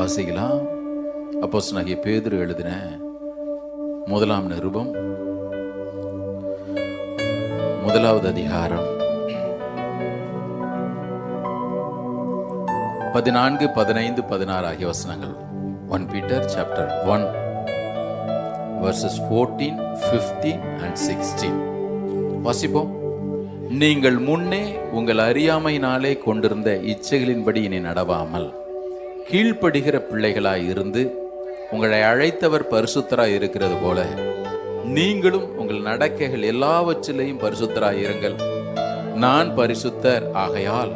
வாசிக்கலாம். அப்போஸ்தலனாகிய பேதுரு எழுதின முதலாம் நிருபம் 1வது அதிகாரம் 14, 15, 16 ஆகிய வசனங்கள். 1 Peter chapter 1 verses 14, 15 and 16 வாசிப்போம். நீங்கள் முன்னே உங்கள் அறியாமையினாலே கொண்டிருந்த இச்சைகளின்படி இனி நடவாமல் கீழ்ப்படுகிற பிள்ளைகளாய் இருந்து உங்களை அழைத்தவர் பரிசுத்தராய் இருக்கிறது போல நீங்களும் உங்கள் நடக்கைகள் எல்லாவற்றிலையும் பரிசுத்தராய் இருங்கள். நான் பரிசுத்தர் ஆகையால்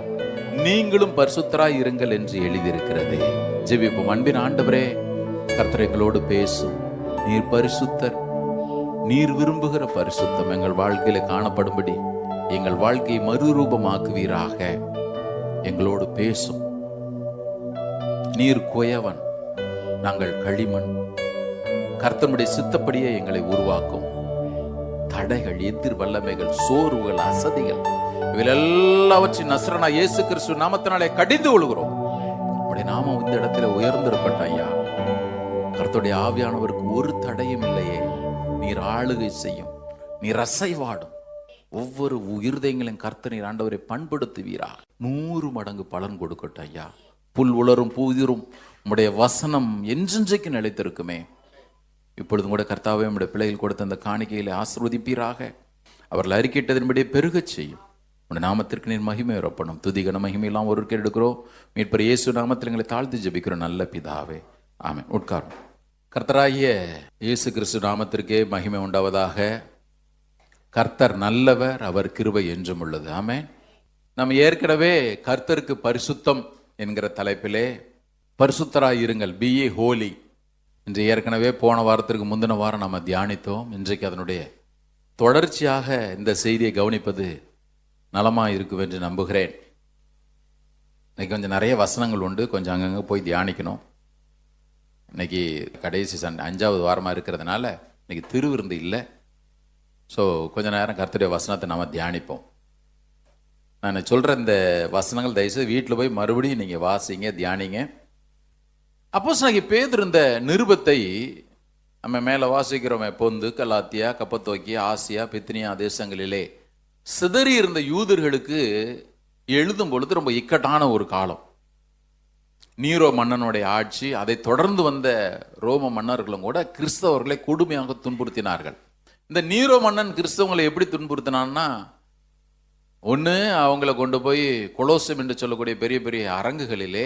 நீங்களும் பரிசுத்தராய் இருங்கள் என்று எழுதியிருக்கிறது. ஜெபிப்போம். அன்பின் ஆண்டவரே, கர்த்தர் எங்களோடு பேசும். நீர் பரிசுத்தர், நீர் விரும்புகிற பரிசுத்தம் எங்கள் வாழ்க்கையில காணப்படும்படி எங்கள் வாழ்க்கையை மறுரூபமாக்குவீராக. எங்களோடு பேசும். நீர் குயவன், நாங்கள் களிமண். கர்த்தருடைய சித்தப்படியே எங்களை உருவாக்கும். தடைகள், எதிர் வல்லமைகள், சோர்வுகள், அசதிகள் இவையெல்லாவற்றின் நசரனா இயேசு கிறிஸ்து நாமத்தினாலே கடிந்து கொள்கிறோம். உடைய நாமம் இந்த இடத்துல உயர்ந்திருக்கட்டும் ஐயா. கர்த்தருடைய ஆவியானவருக்கு ஒரு தடையும் இல்லையே. நீர் ஆளுகை செய்யும், நீர் அசைவாடும். ஒவ்வொரு இருதயங்களையும் கர்த்தர் நீர் ஆண்டவரை பண்படுத்துவீராக. 100 மடங்கு பலன் கொடுக்கட்டும் ஐயா. புல் உலரும் பூதிரும் உம்முடைய வசனம் என்றென்றைக்கு நிலைத்திருக்குமே. இப்பொழுதும் கூட கர்த்தாவே உம்முடைய பிள்ளைகள் கொடுத்த அந்த காணிக்கைகளை ஆசீர்வதிப்பீராக. அவர்கள் அறிக்கையிட்டதன்படியே பெருகச் செய்யும். உடைய நாமத்திற்கு நீர் மகிமை வரப்படும். துதிகன மகிமையெல்லாம் ஒருவருக்கு எடுக்கிறோம். மீட்பர் இயேசு நாமத்தில் எங்களை தாழ்த்தி ஜெபிக்கிறோம் நல்ல பிதாவே, ஆமென். உட்காரும். கர்த்தராகிய இயேசு கிறிஸ்து நாமத்திற்கே மகிமை உண்டாவதாக. கர்த்தர் நல்லவர், அவர் கிருபை என்றும் உள்ளது. ஆமென். நம்ம ஏற்கனவே கர்த்தருக்கு பரிசுத்தம் என்கிற தலைப்பிலே பரிசுத்தராய் இருங்கள், பி ஏ ஹோலி என்று ஏற்கனவே போன வாரத்திற்கு முந்தின வாரம் நம்ம தியானித்தோம். இன்றைக்கு அதனுடைய தொடர்ச்சியாக இந்த செய்தியை கவனிப்பது நலமாக இருக்கும் என்று நம்புகிறேன். இன்னைக்கு கொஞ்சம் நிறைய வசனங்கள் உண்டு, கொஞ்சம் அங்கங்கே போய் தியானிக்கணும். இன்னைக்கு கடைசி சண்டை 5வது வாரமாக இருக்கிறதுனால இன்னைக்கு திருவிருந்து இல்லை. ஸோ கொஞ்ச நேரம் கர்த்தருடைய வசனத்தை நாம் தியானிப்போம். நான் சொல்கிற இந்த வசனங்கள் தயவுசெய்து வீட்டில் போய் மறுபடியும் நீங்கள் வாசிங்க, தியானிங்க. அப்போஸ்தலனாகிய பேதுரு இந்த நிருபத்தை நம்ம மேலே வாசிக்கிறோமே, பொந்து, கலாத்தியா, கப்பத்தோக்கியா, ஆசியா, பித்தினியா தேசங்களிலே சிதறி இருந்த யூதர்களுக்கு எழுதும் பொழுது ரொம்ப இக்கட்டான ஒரு காலம். நீரோ மன்னனுடைய ஆட்சி, அதை தொடர்ந்து வந்த ரோம மன்னர்களும் கூட கிறிஸ்தவர்களை கொடுமையாக துன்புறுத்தினார்கள். இந்த நீரோ மன்னன் கிறிஸ்தவங்களை எப்படி துன்புறுத்தினான்னா, ஒன்று அவங்கள கொண்டு போய் கொலோசம் என்று சொல்லக்கூடிய பெரிய பெரிய அரங்குகளிலே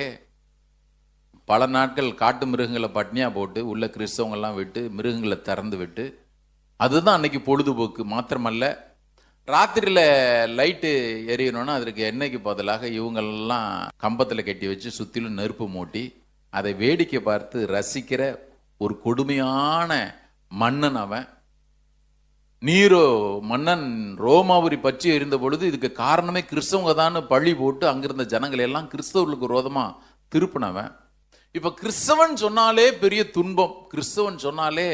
பல நாட்கள் காட்டு மிருகங்களை பட்னியாக போட்டு உள்ள கிறிஸ்தவங்கள்லாம் விட்டு மிருகங்களை திறந்து விட்டு, அதுதான் அன்னைக்கு பொழுதுபோக்கு. மாத்திரமல்ல, ராத்திரியில் லைட்டு எரியணும்னா அதற்கு எண்ணெய்க்கு பதிலாக இவங்களெல்லாம் கம்பத்தில் கட்டி வச்சு சுற்றிலும் நெருப்பு மூட்டி அதை வேடிக்கை பார்த்து ரசிக்கிற ஒரு கொடுமையான மன்னன் அவன். நீரோ மன்னன் ரோமாபுரி பற்றி எறிந்த பொழுது இதுக்கு காரணமே கிறிஸ்தவங்க தான் பழி போட்டு அங்கிருந்த ஜனங்களை எல்லாம் கிறிஸ்தவர்களுக்கு விரோதமாக திருப்பினவன். இப்போ கிறிஸ்தவன் சொன்னாலே பெரிய துன்பம், கிறிஸ்தவன் சொன்னாலே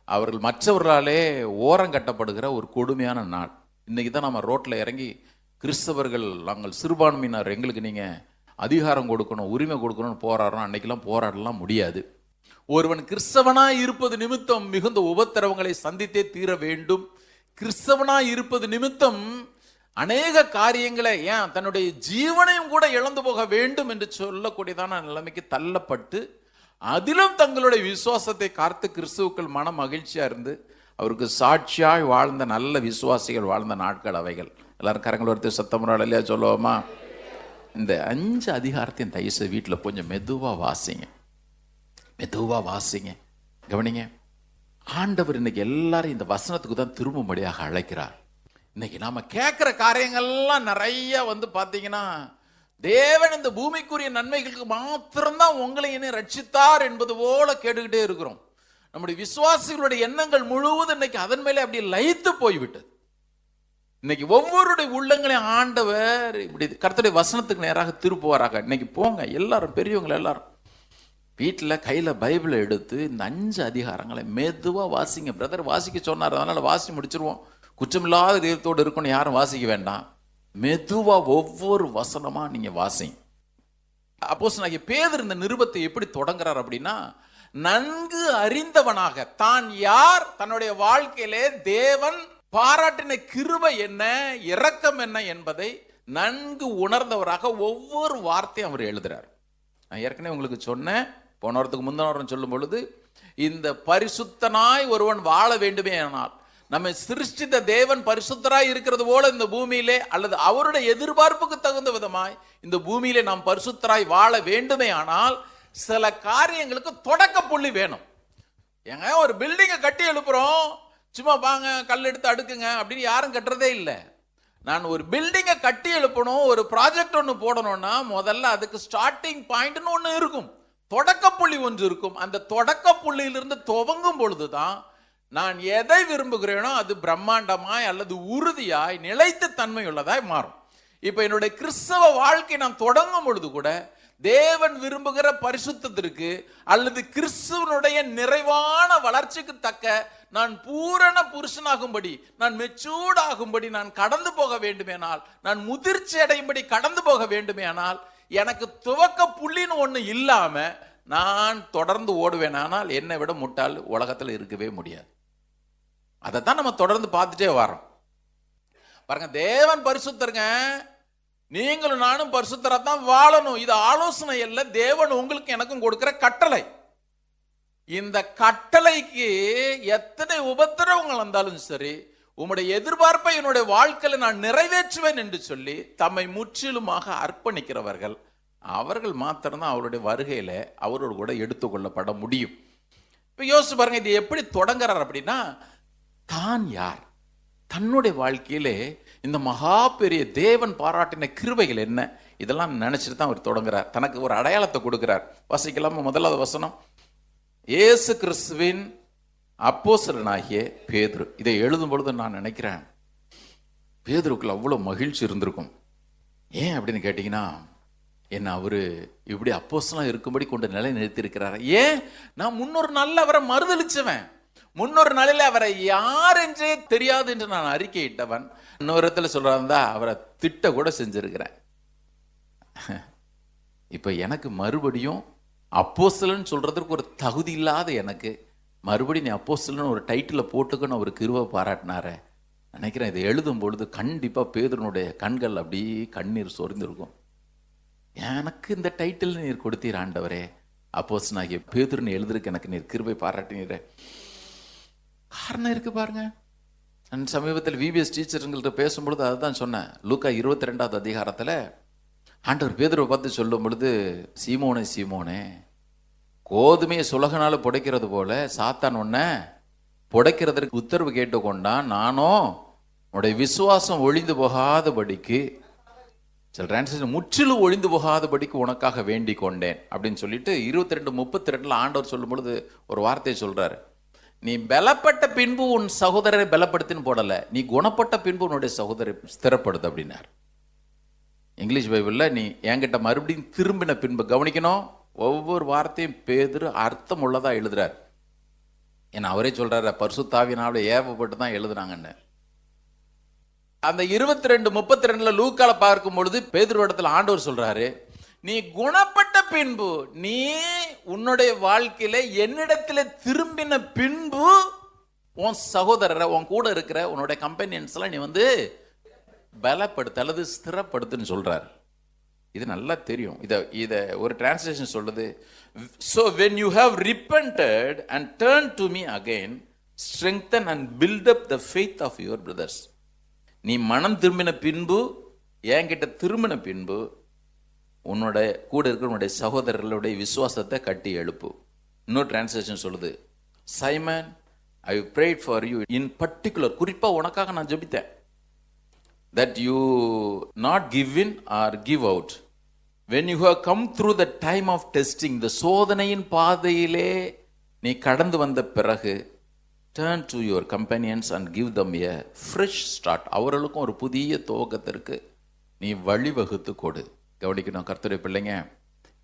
அவர்கள் மற்றவர்களாலே ஓரம் கட்டப்படுகிற ஒரு கொடுமையான நாள். இன்னைக்கு தான் நம்ம ரோட்டில் இறங்கி கிறிஸ்தவர்கள் நாங்கள் சிறுபான்மையினர், எங்களுக்கு நீங்கள் அதிகாரம் கொடுக்கணும், உரிமை கொடுக்கணும்னு போராடுறோம். அன்னைக்கெல்லாம் போராடலாம் முடியாது. ஒருவன் கிறிஸ்தவனாய் இருப்பது நிமித்தம் மிகுந்த உபத்திரவங்களை சந்தித்தே தீர வேண்டும். கிறிஸ்தவனாய் இருப்பது நிமித்தம் அநேக காரியங்களை, ஏன் தன்னுடைய ஜீவனையும் கூட இழந்து போக வேண்டும் என்று சொல்லக்கூடியதான நிலைமைக்கு தள்ளப்பட்டு அதிலும் தங்களுடைய விசுவாசத்தை காத்து கிறிஸ்துவுக்கள் மன மகிழ்ச்சியா இருந்து அவருக்கு சாட்சியாய் வாழ்ந்த நல்ல விசுவாசிகள் வாழ்ந்த நாட்கள் அவைகள். எல்லாரும் கரங்கள் ஒருத்தர் சத்தமுறாள் இல்லையா சொல்லுவோமா? இந்த 5 அதிகாரத்தையும் தயவுசெய்து வீட்டில் கொஞ்சம் மெதுவாக வாசிங்க, மெதுவாக வாசிங்க, கவனிங்க. ஆண்டவர் இன்னைக்கு எல்லாரும் இந்த வசனத்துக்கு தான் திரும்பும்படியாக அழைக்கிறார். இன்னைக்கு நாம கேட்கிற காரியங்கள்லாம் நிறைய பார்த்தீங்கன்னா, தேவன் இந்த பூமிக்குரிய நன்மைகளுக்கு மாத்திரம்தான் உங்களை என்ன ரட்சித்தார் என்பது போல கேட்டுக்கிட்டே இருக்கிறோம். நம்முடைய விசுவாசிகளுடைய எண்ணங்கள் முழுவதும் இன்னைக்கு அதன் மேலே அப்படியே லயித்து போய்விட்டது. இன்னைக்கு ஒவ்வொருடைய உள்ளங்களையும் ஆண்டவர் இப்படி கர்த்தருடைய வசனத்துக்கு நேராக திருப்புவாராக. இன்னைக்கு போங்க எல்லாரும், பெரியவங்க எல்லாரும் வீட்டில் கையில் பைபிளை எடுத்து இந்த 5 அதிகாரங்களை மெதுவாக வாசிங்க. பிரதர் வாசிக்க சொன்னார், அதனால் வாசி முடிச்சிருவோம். குற்றமில்லாத இதயத்தோடு இருக்கணும், யாரும் வாசிக்க வேண்டாம். மெதுவாக ஒவ்வொரு வசனமாக நீங்கள் வாசிங்க. அப்போஸ்தலனாகிய பேதுரு இந்த நிருபத்தை எப்படி தொடங்குறார் அப்படின்னா, நன்கு அறிந்தவனாக தான் யார், தன்னுடைய வாழ்க்கையிலே தேவன் பாராட்டின கிருபை என்ன, இரக்கம் என்ன என்பதை நன்கு உணர்ந்தவராக ஒவ்வொரு வார்த்தையும் அவர் எழுதுறார். நான் ஏற்கனவே உங்களுக்கு சொன்னேன், போன வாரத்துக்கு முந்தின வாரம் சொல்லும் பொழுது, இந்த பரிசுத்தனாய் ஒருவன் வாழ வேண்டுமே ஆனால், நம்மை சிருஷ்டித்த தேவன் பரிசுத்தராய் இருக்கிறது போல இந்த பூமியிலே, அல்லது அவருடைய எதிர்பார்ப்புக்கு தகுந்த விதமாய் இந்த பூமியிலே நாம் பரிசுத்தராய் வாழ வேண்டுமே ஆனால் சில காரியங்களுக்கு தொடக்க புள்ளி வேணும். ஏங்க, ஒரு பில்டிங்கை கட்டி எழுப்புறோம், சும்மா வாங்க கல் எடுத்து அடுக்குங்க அப்படின்னு யாரும் கட்டுறதே இல்லை. நான் ஒரு பில்டிங்கை கட்டி எழுப்பணும், ஒரு ப்ராஜெக்ட் ஒன்று போடணும்னா முதல்ல அதுக்கு ஸ்டார்டிங் பாயிண்ட்னு ஒன்று இருக்கும், தொடக்க புள்ளி ஒன்று இருக்கும். அந்த தொடக்க புள்ளியிலிருந்து துவங்கும் பொழுதுதான் நான் எதை விரும்புகிறேனோ அது பிரம்மாண்டமாய் அல்லது உறுதியாய் நிலைத்த தன்மை உள்ளதாய் மாறும். இப்ப என்னுடைய கிறிஸ்தவ வாழ்க்கை நான் தொடங்கும் பொழுது கூட தேவன் விரும்புகிற பரிசுத்தத்திற்கு அல்லது கிறிஸ்துவனுடைய நிறைவான வளர்ச்சிக்கு தக்க நான் பூரண புருஷனாகும்படி, நான் மெச்சூர்ட் ஆகும்படி நான் கடந்து போக வேண்டுமேனால், நான் முதிர்ச்சி அடையும்படி கடந்து போக வேண்டுமேனால், எனக்கு துவக்க புள்ளின்னு ஒண்ணு இல்லாம நான் தொடர்ந்து ஓடுவேன். ஆனால் என்னை விட முட்டாள் உலகத்தில் இருக்கவே முடியாது. அதைத்தான் நம்ம தொடர்ந்து பார்த்துட்டே வரோம். பாருங்க, தேவன் பரிசுத்தருங்க, நீங்களும் நானும் பரிசுத்தராத்தான் வாழணும். இது ஆலோசனை அல்ல, தேவன் உங்களுக்கு எனக்கும் கொடுக்கிற கட்டளை. இந்த கட்டளைக்கு எத்தனை உபத்திரவங்கள் வந்தாலும் சரி, உம்முடைய எதிர்பார்ப்பை என்னுடைய வாழ்க்கையில நான் நிறைவேற்றுவேன் என்று சொல்லி தம்மை முற்றிலுமாக அர்ப்பணிக்கிறவர்கள், அவர்கள் மாத்திரம்தான் அவருடைய வருகையில அவரோடு கூட எடுத்துக்கொள்ளப்பட முடியும். இப்ப யோசிச்சு பாருங்க, இது எப்படி தொடங்குறார் அப்படின்னா, தான் யார், தன்னுடைய வாழ்க்கையிலே இந்த மகா பெரிய தேவன் பாராட்டின கிருபைகள் என்ன, இதெல்லாம் நினைச்சிட்டு தான் அவர் தொடங்குறார். தனக்கு ஒரு அடையாளத்தை கொடுக்கிறார். வாசிக்கலாமா? முதலாவது வசனம், இயேசு கிறிஸ்துவின் அப்போஸ்தலனாகிய பேதுரு. இதை எழுதும் பொழுது நான் நினைக்கிறேன், பேதுருக்குள்ள அவ்வளவு மகிழ்ச்சி இருந்திருக்கும். ஏன் அப்படின்னு கேட்டீங்கன்னா, என்ன அவரு இப்படி அப்போஸ்தலனா இருக்கும்படி கொண்டு நிலை நிறுத்தி இருக்கிறார். ஏன்? நான் முன்னொரு நாள்ல அவரை மறுதளிச்சவன், முன்னொரு நாளில் அவரை யார் என்றே தெரியாது என்று நான் அறிக்கையிட்டவன். இன்னொரு இடத்துல சொல்றாருந்தா அவரை திட்ட கூட செஞ்சிருக்கிறேன். இப்ப எனக்கு மறுபடியும் அப்போஸ்தலன் சொல்றதுக்கு ஒரு தகுதி இல்லாத எனக்கு மறுபடியும் நீ அப்போஸ்தலன் ஒரு டைட்டில் போட்டுக்கன்னு ஒரு கிருபை பாராட்டினார நினைக்கிறேன். இதை எழுதும் பொழுது கண்டிப்பா பேதுருனுடைய கண்கள் அப்படி கண்ணீர் சொரிந்திருக்கும். எனக்கு இந்த டைட்டில் நீர் கொடுத்தீர் ஆண்டவரே, அப்போஸ்தலனாகிய பேதுருன்னு எழுதுறதுக்கு எனக்கு நீர் கிருபை பாராட்டினீர. காரணம் இருக்கு பாருங்க. சமீபத்தில் விபிஎஸ் டீச்சருங்கள்ட்ட பேசும்பொழுது அதுதான் சொன்னேன். லூக்கா 22வது அதிகாரத்தில் ஆண்டவர் பேதுருவை பார்த்து சொல்லும் பொழுது, சீமோனே சீமோனே, கோதுமையை சுலகனால புடைக்கிறது போல சாத்தான் உன்னை புடைக்கிறதற்கு உத்தரவு கேட்டுக்கொண்டான், நானும் உன்னுடைய விசுவாசம் ஒழிந்து போகாதபடிக்கு, சில டிரான்ஸ்லேஷன் முற்றிலும் ஒழிந்து போகாதபடிக்கு உனக்காக வேண்டிக் கொண்டேன் அப்படின்னு சொல்லிட்டு 22:32 ஆண்டவர் சொல்லும் பொழுது ஒரு வார்த்தையை சொல்றாரு, நீ பலப்பட்ட பின்பு உன் சகோதரரை பலப்படுத்தின்னு போடல, நீ குணப்பட்ட பின்பு உன்னுடைய சகோதரை ஸ்திரப்படுது அப்படின்னார். இங்கிலீஷ் பைபிள்ல நீ என்கிட்ட மறுபடியும் திரும்பின பின்பு, கவனிக்கணும், ஒவ்வொரு வார்த்தையும் பேதுரு அர்த்தம் உள்ளதா எழுதுறார். ஏன்னா அவரே சொல்றாரு, பரிசுத்தாவியினால ஏவப்பட்டு தான் எழுதுனாங்கன்னு. அந்த 22:32 லூக்கால பார்க்கும் பொழுது பேதுரு இடத்துல ஆண்டவர் சொல்றாரு, நீ குணப்பட்ட பின்பு, நீ உன்னுடைய வாழ்க்கையில என்னிடத்துல திரும்பின பின்பு உன் சகோதரரை, உன் கூட இருக்கிற உன்னுடைய கம்பெனியன்ஸ் எல்லாம் நீ வந்து பலப்படுத்த அல்லது ஸ்திரப்படுத்துன்னு சொல்றாரு. இது நல்லா தெரியும். இத ஒரு டிரான்ஸ்லேஷன் சொல்லுது, so when you have repented and turned to me again, strengthen and build up the faith of your brothers. நீ மனம் திரும்பின பின்பு, என்கிட்ட திரும்பின பின்பு, உன்னோட கூட இருக்கிற உன்னுடைய சகோதரர்களுடைய விசுவாசத்தை கட்டி எழுப்பு. இன்னொரு டிரான்ஸ்லேஷன் சொல்லுது, Simon, I prayed for you in particular, குறிப்பா உனக்காக நான் ஜெபித்தேன், that you not give in or give out when you have come through the time of testing. இந்த சோதனையின் பாதையிலே நீ கடந்து வந்த பிறகு, turn to your companions and give them a fresh start. அவர்களுக்கும் ஒரு புதிய துவக்கத்திற்கு நீ வழிவகுத்து கொடு. கவனிக்கணும் கர்த்தருடைய பிள்ளைங்க,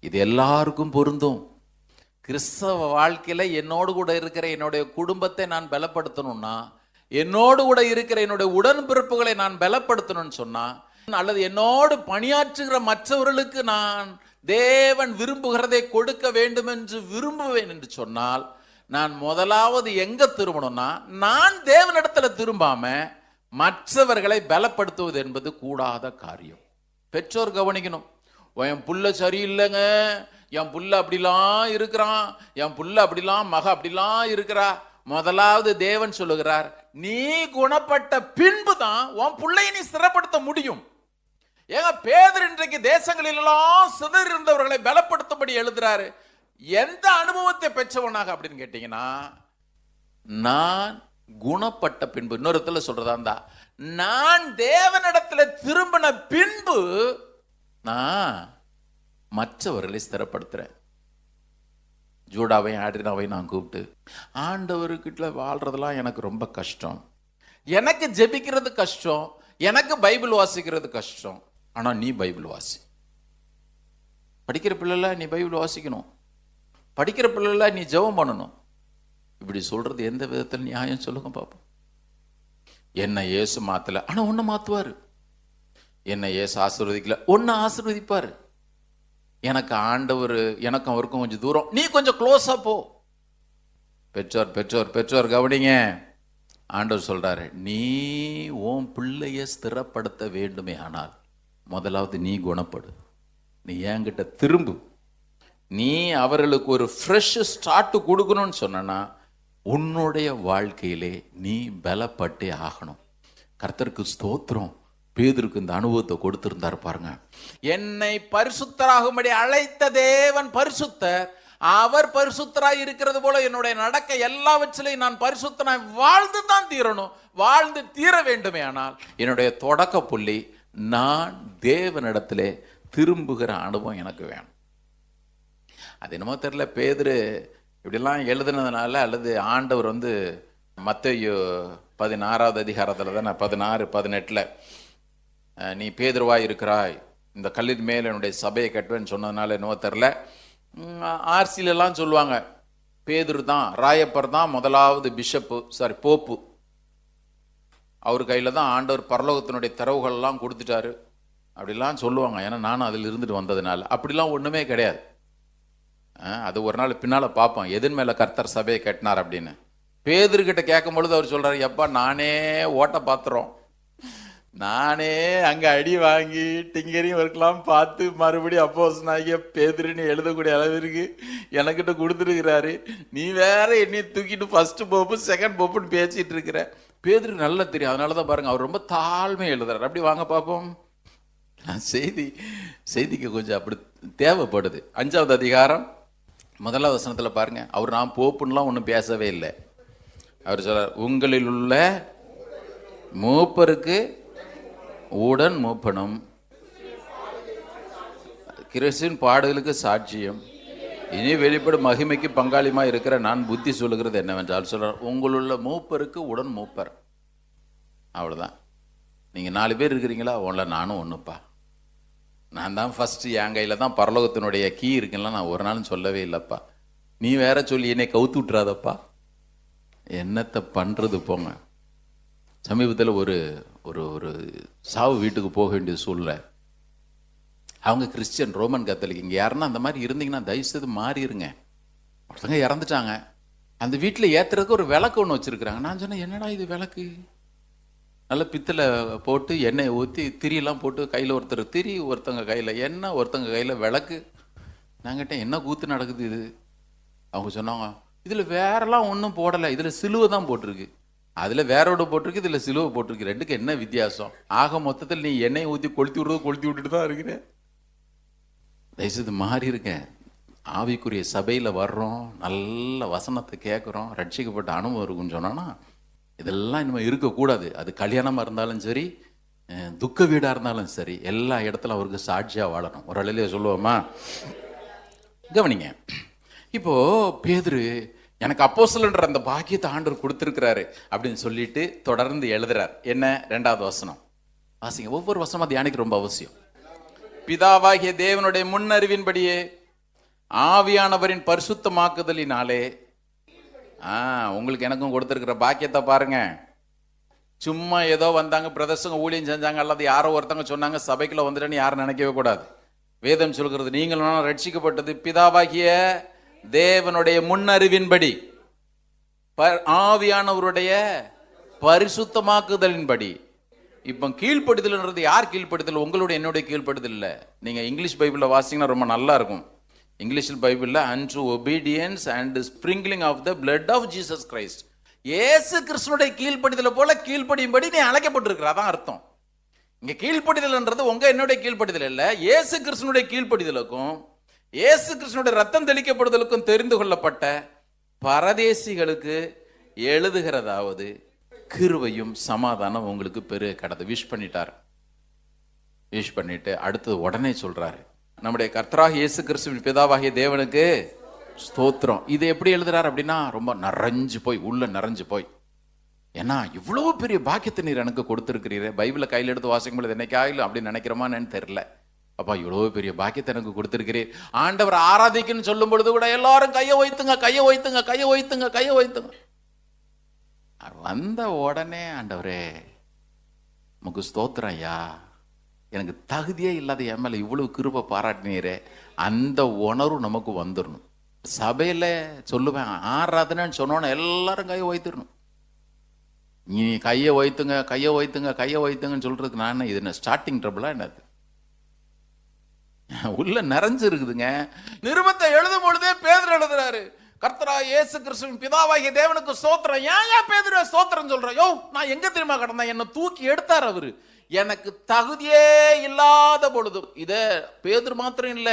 இது எல்லாருக்கும் பொருந்தும். கிறிஸ்தவ வாழ்க்கையில என்னோடு கூட இருக்கிற என்னுடைய குடும்பத்தை நான் பலப்படுத்தணும்னா, என்னோடு கூட இருக்கிற என்னுடைய உடன்பிறப்புகளை நான் பலப்படுத்தணும்னு சொன்னா, அல்லது என்னோடு பணியாற்றுகிற மற்றவர்களுக்கு நான் தேவன் விரும்புகிறதை கொடுக்க வேண்டும் என்று விரும்புவேன் என்று சொன்னால், நான் முதலாவது எங்க திரும்பணும்னா, நான் தேவனிடத்துல திரும்பாம மற்றவர்களை பலப்படுத்துவது என்பது கூடாத காரியம். பெற்றோர் கவனிக்கணும். என் புள்ள சரியில்லைங்க, என் புள்ள அப்படிலாம் இருக்கிறான், என் புள்ள அப்படிலாம் மக அப்படிலாம் இருக்கிறா. முதலாவது தேவன் சொல்லுகிறார், நீ குணப்பட்ட பின்பு தான் உன் புள்ளையை நீ ஸ்திரப்படுத்த முடியும். ஏங்க பேதுரு இன்றைக்கு தேசங்களிலெல்லாம் சிதறி இருந்தவர்களை பலப்படுத்தும்படி எழுதுறாரு. எந்த அனுபவத்தை பெற்றவனாக அப்படின்னு கேட்டீங்கன்னா, நான் குணப்பட்ட பின்பு, இன்னொரு இடத்துல சொல்றதா இருந்தா, நான் தேவனிடத்துல திரும்பின பின்பு நான் மற்றவர்களை ஸ்திரப்படுத்துறேன். ஜூடாவையும் ஆட்ரினாவையும் நான் கூப்பிட்டு, ஆண்டவர்கிட்ட வாழ்றதெல்லாம் எனக்கு ரொம்ப கஷ்டம், எனக்கு ஜெபிக்கிறது கஷ்டம், எனக்கு பைபிள் வாசிக்கிறது கஷ்டம், ஆனா நீ பைபிள் வாசி. படிக்கிற பிள்ளைல நீ பைபிள் வாசிக்கணும், படிக்கிற பிள்ளைல நீ ஜெபம் பண்ணணும். இப்படி சொல்றது எந்த விதத்தில் நியாயம் சொல்லுங்க பாப்போம். என்ன இயேசு மாத்தல, ஆனா ஒன்னு மாத்துவாரு. என்ன இயேசு ஆசீர்வதிக்கல, ஒன்னு ஆசீர்வதிப்பாரு. எனக்கு ஆண்டவர், எனக்கும் அவருக்கும் கொஞ்சம் தூரம், நீ கொஞ்சம் க்ளோஸா போ. பெற்றோர் பெற்றோர் பெற்றோர் கவனிங்க. ஆண்டவர் சொல்றாரு, நீ உன் பிள்ளைய ஸ்திரப்படுத்த வேண்டுமே ஆனால் முதலாவது நீ குணப்படு, நீ என்கிட்ட திரும்பு. நீ அவர்களுக்கு ஒரு ஃப்ரெஷ் ஸ்டார்ட் கொடுக்கணும்னு சொன்னா உன்னுடைய வாழ்க்கையிலே நீ பலப்பட்டே ஆகணும். கர்த்தருக்கு ஸ்தோத்திரம். பேதுருக்கு இந்த அனுபவத்தை கொடுத்திருந்தார் பாருங்க. என்னை பரிசுத்தராகும்படி அழைத்த தேவன் பரிசுத்தர், அவர் பரிசுத்தராய் இருக்கிறது போல என்னுடைய நடக்க எல்லாவற்றிலையும் நான் பரிசுத்தனாய் வாழ்ந்து தான் தீரணும். வாழ்ந்து தீர வேண்டுமே ஆனால் என்னுடைய தொடக்க புள்ளி நான் தேவனிடத்திலே திரும்புகிற அனுபவம் எனக்கு வேணும். அது என்னமோ தெரியல, பேதுரு இப்படிலாம் எழுதுனதுனால, அல்லது ஆண்டவர் மத்தேயு 16வது அதிகாரத்தில் தானே 16-18 நீ பேதுருவாய் இருக்கிறாய், இந்த கல்லின் மேல் என்னுடைய சபையை கட்டுவேன்னு சொன்னதுனால என்னவோ தெரில, ஆர்சிலெல்லாம் சொல்லுவாங்க பேதுரு தான், ராயப்பர் தான் முதலாவது பிஷப்பு, போப்பு, அவர் கையில் தான் ஆண்டவர் பரலோகத்தினுடைய தரவுகள்லாம் கொடுத்துட்டாரு அப்படிலாம் சொல்லுவாங்க. ஏன்னா நானும் அதில் இருந்துட்டு வந்ததுனால. அப்படிலாம் ஒன்றுமே கிடையாது. அது ஒரு நாள் பின்னால் பார்ப்போம் எதன் மேலே கர்த்தர் சபையை கட்டினார் அப்படின்னு. பேதுருக்கிட்ட கேட்கும் பொழுது அவர் சொல்கிறார், எப்பா நானே ஓட்ட பாத்திரம், நானே அங்கே அடி வாங்கி டிங்கரியும் ஒர்க்கெலாம் பார்த்து மறுபடியும் அப்போஸ்தலனாகிய பேதுருன்னு எழுதக்கூடிய அளவிற்கு எனக்கிட்ட கொடுத்துருக்கிறாரு. நீ வேற என்னை தூக்கிட்டு ஃபர்ஸ்ட் போப்பு செகண்ட் போப்புன்னு பேசிட்டு இருக்கிற. பேதுரு நல்லா தெரியும். அதனால தான் பாருங்க அவர் ரொம்ப தாழ்மையாக எழுதுறாரு. அப்படி வாங்க பார்ப்போம். செய்திக்கு கொஞ்சம் அப்படி தேவைப்படுது. 5வது அதிகாரம் 1வது வசனத்தில் பாருங்க, அவர் நான் போப்புன்னெலாம் ஒன்றும் பேசவே இல்லை. அவர் சொல்றார், உங்களில் உள்ள மூப்பருக்கு உடன் மூப்பனும் கிறிஸ்துவின் பாடுகளுக்கு சாட்சியம் இனி வெளிப்படும் மகிமைக்கு பங்காளிமா இருக்கிற நான் புத்தி சொல்லுகிறது என்னவென்றால் சொல்றார், உங்களுள்ள மூப்பருக்கு உடன் மூப்பர். அவ்வளோதான். நீங்கள் 4 பேர் இருக்கிறீங்களா, உன்ல நானும் ஒன்றுப்பா. நான் தான் ஃபஸ்ட்டு, என் கையில் தான் பரலோகத்தினுடைய கீ இருக்குன்னா நான் ஒரு நாளும் சொல்லவே இல்லைப்பா. நீ வேற சொல்லி என்னை கவுத்து விட்டுறாதப்பா. என்னத்தை பண்ணுறது போங்க. சமீபத்தில் ஒரு ஒரு ஒரு சாவு வீட்டுக்கு போக வேண்டிய சூழ்நிலை. அவங்க கிறிஸ்டியன், ரோமன் கத்தோலிக். இங்கே யாருன்னா அந்த மாதிரி இருந்தீங்கன்னா தயவுசெய்து மாறிடுங்க. ஒருத்தங்க இறந்துட்டாங்க, அந்த வீட்டில் ஏற்றுறதுக்கு ஒரு விளக்கு ஒன்று வச்சுருக்குறாங்க. நான் சொன்னேன், என்னடா இது விளக்கு, நல்ல பித்தளை போட்டு எண்ணெய் ஊற்றி திரியெல்லாம் போட்டு கையில் ஒருத்தர் திரி, ஒருத்தங்க கையில் எண்ணெய், ஒருத்தங்க கையில் விளக்கு. நான் கேட்டேன், என்ன கூத்து நடக்குது இது? அவங்க சொன்னாங்க, இதில் வேறெல்லாம் ஒன்றும் போடலை, இதில் சிலுவை தான் போட்டிருக்கு. அதில் வேறோட போட்டிருக்கு, இதில் சிலுவை போட்டிருக்கு. ரெண்டுக்கு என்ன வித்தியாசம்? ஆக மொத்தத்தில் நீ எண்ணெயை ஊற்றி கொளுத்தி விட்டுட்டு தான் இருக்கிறேன். தயவுசெய்து மாறி இருக்கேன். ஆவிக்குரிய சபையில் வர்றோம், நல்ல வசனத்தை கேட்குறோம், ரட்சிக்கப்பட்ட அனுபவம் இருக்குன்னு சொன்னோன்னா இதெல்லாம் இனிமேல் இருக்கக்கூடாது. அது கல்யாணமாக இருந்தாலும் சரி, துக்க வீடாக இருந்தாலும் சரி, எல்லா இடத்துல அவருக்கு சாட்சியாக வாழணும். ஒரு அலையிலே சொல்லுவோமா? கவனிங்க. இப்போது பேதுரு எனக்கு அப்போஸ்தலன்ற அந்த பாக்கியத்தை ஆண்டவர் கொடுத்துருக்கிறாரு அப்படின்னு சொல்லிட்டு தொடர்ந்து எழுதுறார். என்ன? 2வது வசனம் வாசிங்க. ஒவ்வொரு வசனமாக தியானிக்க ரொம்ப அவசியம். பிதாவாகிய தேவனுடைய முன்னறிவின்படியே ஆவியானவரின் பரிசுத்தமாக்குதலினாலே உங்களுக்கு எனக்கும் கொடுத்துருக்கிற பாக்கியத்தை பாருங்க. சும்மா ஏதோ வந்தாங்க, பிரதர்சங்க ஊழியம் செஞ்சாங்க, அல்லது யாரோ ஒருத்தங்க சொன்னாங்க சபைக்குள்ள வந்துட்டேன்னு யாரும் நினைக்கவே கூடாது. வேதம் சொல்கிறது, நீங்கள் ரட்சிக்கப்பட்டது பிதாவாகிய தேவனுடைய முன்னறிவின்படி, ஆவியானவருடைய பரிசுத்தமாக்குதலின்படி. இப்போ கீழ்ப்படுதல்ன்றது யார் கீழ்ப்படுதல்? உங்களுடைய என்னுடைய கீழ்ப்படுதல் இல்லை. நீங்கள் இங்கிலீஷ் பைபிளில் வாசிங்கன்னா ரொம்ப நல்லா இருக்கும். இங்கிலீஷ் பைபிளில் unto obedience and sprinkling of the blood of Jesus Christ. இயேசு கிறிஸ்துனுடைய கீழ்ப்படிதலை போல கீழ்ப்படியும்படி நீ அழைக்கப்பட்டிருக்கிற, அதான் அர்த்தம். இங்க கீழ்ப்படிதல்ன்றது உங்க என்னுடைய கீழ்ப்படிதல் இல்லை, இயேசு கிறிஸ்துனுடைய கீழ்ப்படிதலுக்கும் இயேசு கிறிஸ்துனுடைய ரத்தம் தெளிக்கப்படுதலுக்கும் தெரிந்து கொள்ளப்பட்ட பரதேசிகளுக்கு எழுதுகிறதாவது கிருபையும் சமாதானம் உங்களுக்கு பெருக கடந்து. விஷ் பண்ணிட்டார். விஷ் பண்ணிட்டு அடுத்தது உடனே சொல்றாரு, நம்முடைய கர்த்தராகிய இயேசு கிறிஸ்துவின் பிதாவாகிய தேவனுக்கு ஸ்தோத்திரம். இது எப்படி எழுதுறாரு அப்படின்னா, ரொம்ப நிறைஞ்சு போய், உள்ள நிறைஞ்சு போய், ஏன்னா இவ்வளவு பெரிய பாக்கியத்தை நீர் எனக்கு கொடுத்துருக்கிறீரே. பைபிளை கையில் எடுத்து வாசிக்கும் பொழுது என்னைக்காயிலும் அப்படின்னு நினைக்கிறோமான்னு தெரியல. அப்பா, இவ்வளவு பெரிய பாக்கியத்தை எனக்கு கொடுத்துருக்கிறீர். ஆண்டவர் ஆராதிக்குன்னு சொல்லும் பொழுது கூட எல்லாரும் கையை வைத்துங்க, கையை வைத்துங்க, கையை வைத்துங்க, கையை வைத்துங்க. வந்த உடனே, ஆண்டவரே உமக்கு ஸ்தோத்திரம் ஐயா, எனக்கு தகுதியே இல்லாத என் மேல இவ்வளவு கிருபை பாராட்டினீரே, அந்த உணர்வு நமக்கு வந்துடணும். சபையில சொல்லுவேன், ஆராதனைன்னு சொன்னோன்னு எல்லாரும் கையை வைத்திடணும். நீ கையை வைத்துங்க, கையை வைத்துங்க, கையை வைத்துங்கன்னு சொல்றதுக்கு நான் இது என்ன ஸ்டார்டிங் ட்ரபிளா என்னது? உள்ள நிறைஞ்சிருக்குதுங்க. நிருபத்தை எழுதும் பொழுதே பேதுரு எழுதுறாரு, கர்த்தராகிய இயேசு கிறிஸ்துவின் பிதாவாகிய தேவனுக்கு ஸ்தோத்திரம். ஏன் பேதுரு ஸ்தோத்திரம் சொல்றேன்? யோ, நான் எங்க தெரியுமா கிடந்தேன்? என்னை தூக்கி எடுத்தார் அவரு, எனக்கு தகுதியே இல்லாத பொழுதும். இத பேதுரு மாத்திரம் இல்ல,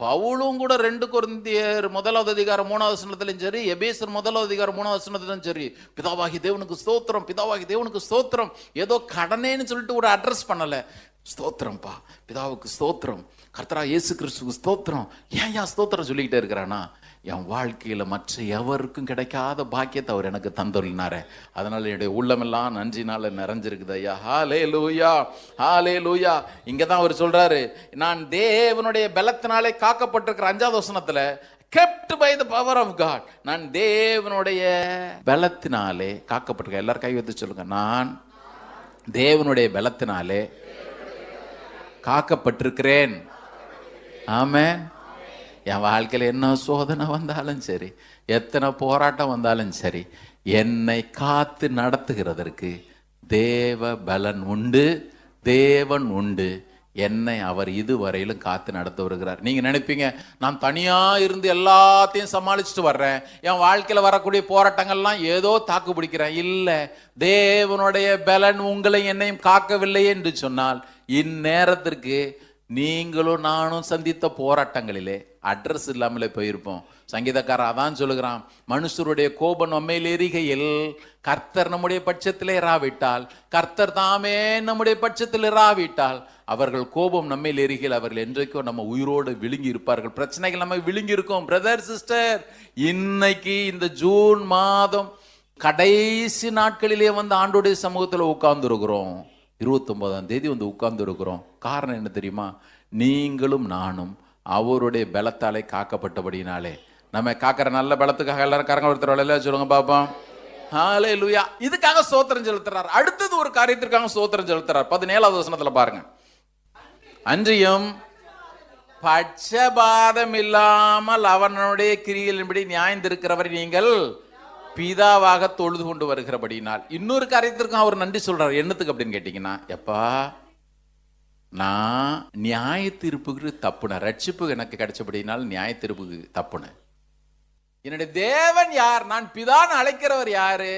பவுலும் கூட 2 கொரிந்தியர் 1:3 சரி, எபேசர் 1:3 சரி, பிதாவாகிய தேவனுக்கு ஸ்தோத்திரம், பிதாவாகிய தேவனுக்கு ஸ்தோத்திரம். ஏதோ கடனேன்னு சொல்லிட்டு ஒரு அட்ரஸ் பண்ணல, ஸ்தோத்திரம்பா, பிதாவுக்கு ஸ்தோத்திரம், கர்த்தராகிய இயேசு கிறிஸ்துவுக்கு ஸ்தோத்திரம். ஏன் ஸ்தோத்திரம் சொல்லிக்கிட்டே இருக்கிறானா, என் வாழ்க்கையில மற்ற எவருக்கும் கிடைக்காத பாக்கியத்தை அவர் எனக்கு தந்துள்ளாரே, அதனால என்னுடைய உள்ளமெல்லாம் நன்றினால நிறைஞ்சிருக்குது ஐயா. ஹல்லேலூயா, ஹல்லேலூயா. இங்கதான் அவர் சொல்றாரு, நான் தேவனுடைய பலத்தினாலே காக்கப்பட்டிருக்கிற 5வது வசனத்துல, kept by the power of God. நான் தேவனுடைய பலத்தினாலே காக்கப்பட்டிருக்கேன். எல்லாரும் கை வைத்து சொல்லுங்க, நான் தேவனுடைய பலத்தினாலே காக்கப்பட்டிருக்கிறேன். ஆமென். என் வாழ்க்கையில் என்ன சோதனை வந்தாலும் சரி, எத்தனை போராட்டம் வந்தாலும் சரி, என்னை காத்து நடத்துகிறதற்கு தேவ பலன் உண்டு, தேவன் உண்டு. என்னை அவர் இதுவரையிலும் காத்து நடத்த வருகிறார். நீங்க நினைப்பீங்க, நான் தனியா இருந்து எல்லாத்தையும் சமாளிச்சுட்டு வர்றேன், என் வாழ்க்கையில வரக்கூடிய போராட்டங்கள்லாம் ஏதோ தாக்கு பிடிக்கிறேன். இல்ல, தேவனுடைய பலன் உங்களை என்னையும் காக்கவில்லை என்று சொன்னால், இந்நேரத்திற்கு நீங்களும் நானும் சந்தித்த போராட்டங்களிலே அட்ரஸ் இல்லாமலே போயிருப்போம். சங்கீதக்காரன் அதான் சொல்லுகிறான், மனுஷருடைய கோபம் நம்மையில் எரிகையில் கர்த்தர் நம்முடைய பட்சத்தில் இராவிட்டால், கர்த்தர் தாமே நம்முடைய பட்சத்தில் இராவிட்டால், அவர்கள் கோபம் நம்மையில் எரிகையில் அவர்கள் என்றைக்கும் நம்ம உயிரோடு விழுங்கி இருப்பார்கள். பிரச்சனைகள் நம்ம விழுங்கி இருக்கோம். பிரதர், சிஸ்டர், இன்னைக்கு இந்த ஜூன் மாதம் கடைசி நாட்களிலே வந்து ஆண்டோடைய சமூகத்தில் உட்கார்ந்து இருக்கிறோம். 29ஆம் தேதி வந்து உட்கார்ந்து இருக்கிறோம். காரணம் என்ன தெரியுமா? நீங்களும் நானும் அவருடைய பலத்தாலே காக்கப்பட்டபடினாலே. நம்ம காக்கிற நல்ல பலத்துக்காக எல்லாரும் கரங்க ஒருத்தர் சொல்லுங்க பாப்போம். ஹல்லேலூயா. இதுக்காக ஸ்தோத்திரம் செலுத்துறார். அடுத்தது ஒரு காரியத்திற்காக ஸ்தோத்திரம் செலுத்துறார். 17வது வசனத்துல பாருங்க, அன்றியும் பட்சபாதம் இல்லாமல் அவனுடைய கிரியைகளின்படி நியாயந்திருக்கிறவரை நீங்கள் பிதாவாக தொழுது கொண்டு வருகிறபடினால். இன்னொரு காரியத்திற்கும் அவர் நன்றி சொல்றாரு. என்னத்துக்கு அப்படின்னு கேட்டீங்கன்னா, எப்பா, நான் நியாய தீர்ப்புக்கு தப்புன, ரட்சிப்பு எனக்கு கிடைச்சபடினால் நியாய தீர்ப்புக்கு தப்புன. என்னுடைய தேவன் யார்? நான் பிதான்னு அழைக்கிறவர் யாரு?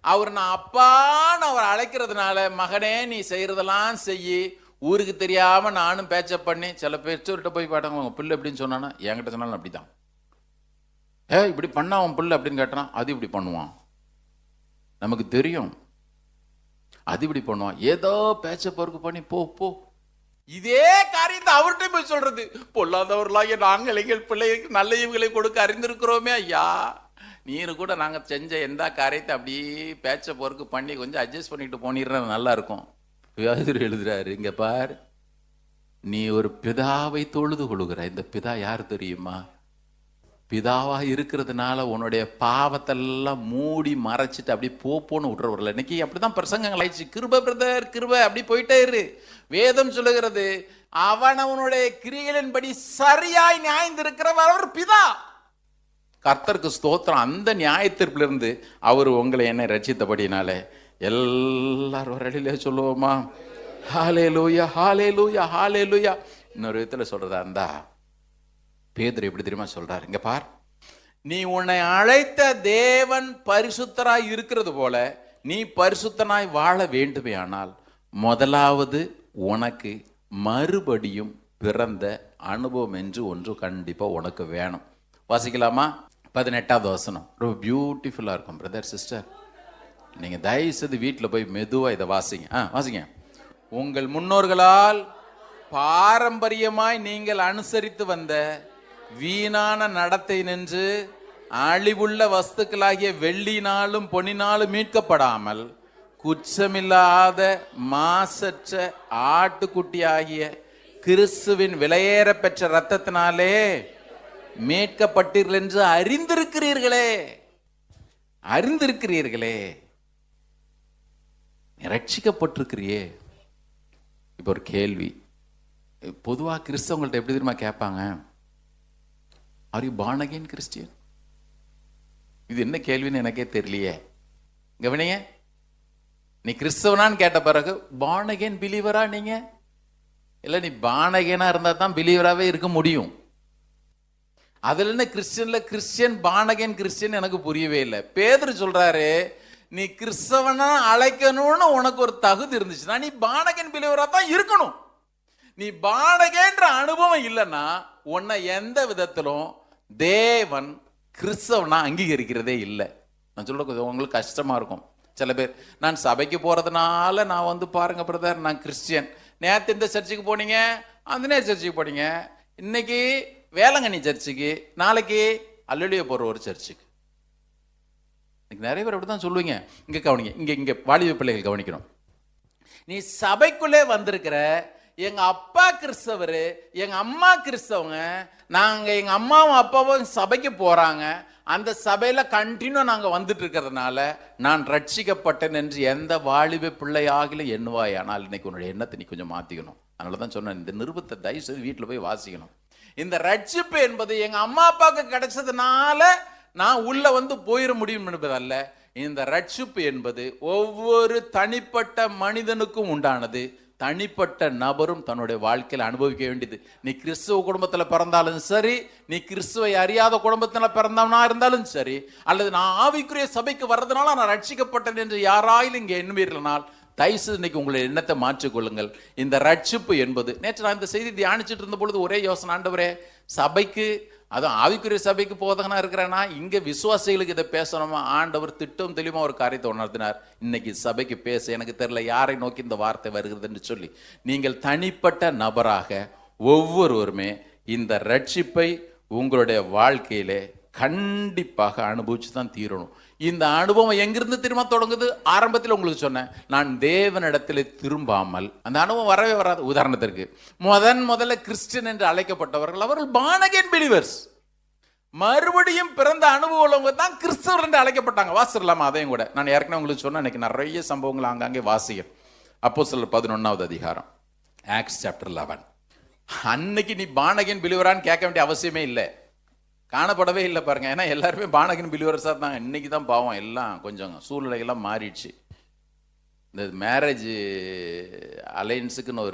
அவர் நான் அப்பான்னு அவர் அழைக்கிறதுனால, மகனே நீ செய்யறதெல்லாம் செய்யி, ஊருக்கு தெரியாம நானும் பேச்சப் பண்ணி, சில பெற்றோர்கிட்ட போய் பாட்டாங்க, உங்க பிள்ளை எப்படின்னு சொன்னானா, என்கிட்ட சொன்னாலும் அப்படிதான். இப்படி பண்ணா அவன் பிள்ளை அப்படின்னு கேட்டான், அது இப்படி பண்ணுவான், நமக்கு தெரியும், அது இப்படி பண்ணுவான், ஏதோ பேச்ச பொறுக்கு பண்ணி போ போ. இதே காரியத்தை அவர்கிட்ட போய் சொல்றது, பொல்லாதவர்களாகிய நாங்கள் எங்கள் பிள்ளைகளுக்கு நல்ல ஈவுகளை கொடுக்க அறிந்திருக்கிறோமே ஐயா, நீரு கூட நாங்க செஞ்ச எந்த காரியத்தை அப்படியே பேச்ச பொறுக்கு பண்ணி கொஞ்சம் அட்ஜஸ்ட் பண்ணிட்டு போனிடுற நல்லா இருக்கும். எழுதுறாரு, இங்க பார், நீ ஒரு பிதாவை தொழுது கொள்ளுகிற. இந்த பிதா யார் தெரியுமா? பிதாவா இருக்கிறதுனால உன்னுடைய பாவத்தெல்லாம் மூடி மறைச்சிட்டு அப்படி போன்னு விட்டுறவர்கள். இன்னைக்கு அப்படிதான் பிரசங்கங்கள் ஆயிடுச்சு. கிருபை பிரதர் கிருபை, அப்படி போயிட்டே இரு. வேதம் சொல்லுகிறது, அவனவனுடைய கிரியைகளின்படி சரியாய் நியாயந்திருக்கிறவர் அவர் பிதா. கர்த்தருக்கு ஸ்தோத்திரம். அந்த நியாயத்திற்பிலிருந்து அவர் உங்களை என்ன ரட்சித்தபடினாலே எல்லாரும் ஒரு அடியிலே சொல்லுவோமா, ஹல்லேலூயா ஹல்லேலூயா ஹல்லேலூயா. இன்னொரு விதத்தில் சொல்றதா இருந்தா, பேதுரு எப்படி தெரியுமா சொல்றாரு, இங்க பார், நீ உன்னை அழைத்த தேவன் பரிசுத்தராய் இருக்கிறது போல நீ பரிசுத்தனாய் வாழ வேண்டுமே ஆனால் முதலாவது உனக்கு மறுபடியும் பிறந்த அனுபவம் என்று ஒன்று கண்டிப்பா உனக்கு வேணும். வாசிக்கலாமா? 18வது வசனம் ரொம்ப பியூட்டிஃபுல்லா இருக்கும். பிரதர் சிஸ்டர், நீங்க தயவு செய்து வீட்டில் போய் மெதுவா இதை வாசிங்க. வாசிங்க. உங்கள் முன்னோர்களால் பாரம்பரியமாய் நீங்கள் அனுசரித்து வந்த வீணான நடத்தை நின்று அழிவுள்ள வஸ்துக்களாகிய வெள்ளினாலும் பொன்னினாலும் மீட்கப்படாமல் குற்றமில்லாத மாசற்ற ஆட்டுக்குட்டியாகிய கிறிஸ்துவின் விலையேற பெற்ற இரத்தத்தினாலே மீட்கப்பட்டீர்கள் என்று அறிந்திருக்கிறீர்களே. அறிந்திருக்கிறீர்களே, ரட்சிக்கப்பட்டிருக்கிறியே. இப்போ ஒரு கேள்வி, பொதுவாக கிறிஸ்தவங்கள்ட்ட எப்படி தெரியுமா கேட்பாங்க, are you born again Christian? இது என்ன கேள்வின்னு எனக்கே தெரியலையே. கவனிங்க, நீ கிறிஸ்தவனான்னு கேட்ட பிறகு born again பிலீவரா நீங்க? இல்லை, நீ born again இருந்தா தான் பிலீவராகவே இருக்க முடியும். அதுல என்ன கிறிஸ்டியன் born again கிறிஸ்டியன் எனக்கு புரியவே இல்லை. பேதுரு சொல்றாரு, நீ கிறிஸ்தவனா அழைக்கணும்னு உனக்கு ஒரு தகுதி இருந்துச்சுன்னா நீ born again பிலீவரா தான் இருக்கணும். நீ born againன்ற அனுபவம் இல்லைன்னா உன்னை எந்த விதத்திலும் தேவன் கிறிஸ்தவனா அங்கீகரிக்கிறதே இல்லை. நான் சொல்றது உங்களுக்கு கஷ்டமா இருக்கும். சில பேர், நான் சபைக்கு போறதுனால நான் பாருங்க பிரதர், நான் கிறிஸ்டியன். நேற்று இந்த சர்ச்சுக்கு போனீங்க, அந்த சர்ச்சுக்கு போனீங்க, இன்னைக்கு வேளங்கண்ணி சர்ச்சுக்கு, நாளைக்கு அல்லலியா போற ஒரு சர்ச்சுக்கு. நிறைய பேர் அப்படிதான் சொல்லுவீங்க. இங்க கவனிங்க, இங்க வாலிப பிள்ளைகள் கவனிக்கணும். நீ சபைக்குள்ளே வந்திருக்கிற, எங்க அப்பா கிறிஸ்தவரு, எங்க அம்மா கிறிஸ்தவங்க, நாங்க எங்க அம்மாவும் அப்பாவும் சபைக்கு போறாங்க, அந்த சபையில கண்டினியூ நாங்க வந்துட்டு இருக்கிறதுனால நான் ரட்சிக்கப்பட்டேன் என்று எந்த வாலிப பிள்ளை ஆகிலும் எண்ணுவாய். ஆனால் இன்னைக்கு உன்னுடைய எண்ணத்தை நீ கொஞ்சம் மாத்திக்கணும். அதனாலதான் சொன்னேன், இந்த நிருபத்தை தயவு செய்து வீட்டுல போய் வாசிக்கணும். இந்த ரட்சிப்பு என்பது எங்க அம்மா அப்பாவுக்கு கிடைச்சதுனால நான் உள்ள போயிட முடியும் என்பதல்ல. இந்த ரட்சிப்பு என்பது ஒவ்வொரு தனிப்பட்ட மனிதனுக்கும் உண்டானது. தனிப்பட்ட நபரும் தன்னுடைய வாழ்க்கையில் அனுபவிக்க வேண்டியது. நீ கிறிஸ்துவ குடும்பத்தில் பிறந்தாலும் சரி, நீ கிறிஸ்துவை அறியாத குடும்பத்தில் பிறந்தவனா இருந்தாலும் சரி, அல்லது நான் ஆவிக்குரிய சபைக்கு வர்றதுனால நான் ரட்சிக்கப்பட்டேன் என்று யாராயிலும் இங்கே எண்ணுவீர்களானால் தயவுசெய்து இன்னைக்கு உங்களுடைய எண்ணத்தை மாற்றிக்கொள்ளுங்கள். இந்த ரட்சிப்பு என்பது, நேற்று நான் இந்த செய்தி தியானிச்சுட்டு இருந்த பொழுது ஒரே யோசனை, ஆண்டவரே சபைக்கு, அதுவும் ஆவிக்குரிய சபைக்கு போதகனா இருக்கிறேன்னா இங்க விசுவாசிகளுக்கு இதை பேசணுமா? ஆண்டவர் திட்டம் தெளிவா ஒரு காரியத்தை உணர்த்தினார். இன்னைக்கு சபைக்கு பேச எனக்கு தெரியல யாரை நோக்கி இந்த வார்த்தை வருகிறது என்று சொல்லி, நீங்கள் தனிப்பட்ட நபராக ஒவ்வொருவருமே இந்த ரட்சிப்பை உங்களுடைய வாழ்க்கையிலே கண்டிப்பாக அனுபவிச்சு தான் தீரணும். இந்த அனுபவம் எங்கிருந்து திரும்ப தொடங்குது? ஆரம்பத்தில் உங்களுக்கு சொன்னேன், நான் தேவனிடத்தில் திரும்பாமல் அந்த அனுபவம் வரவே வராது. உதாரணத்திற்கு முதல்ல கிறிஸ்டியன் என்று அழைக்கப்பட்டவர்கள் அவர்கள் born again believers. மறுபடியும் பிறந்த அனுபவம் உள்ளவங்க தான் கிறிஸ்தவர் என்று அழைக்கப்பட்டாங்க. வாசிடலாமா? அதையும் கூட நான் ஏற்கனவே உங்களுக்கு சொன்னேன். இன்னைக்கு நிறைய சம்பவங்கள் ஆங்காங்கே வாசிக்க. அப்போஸ்தலர் 11வது அதிகாரம், ஆக்ட்ஸ் சாப்டர் 11. அன்னைக்கு நீ born again believer-ஆன்னு கேட்க வேண்டிய அவசியமே இல்லை, காணப்படவே இல்லை பாருங்க. ஏன்னா எல்லாருமே born again believers-ஆ இருந்தாங்க. இன்னைக்கு தான் பாவம் எல்லாம் கொஞ்சம் சூழ்நிலைகள்லாம் மாறிடுச்சு. இந்த மேரேஜ் அலையன்ஸுக்குன்னு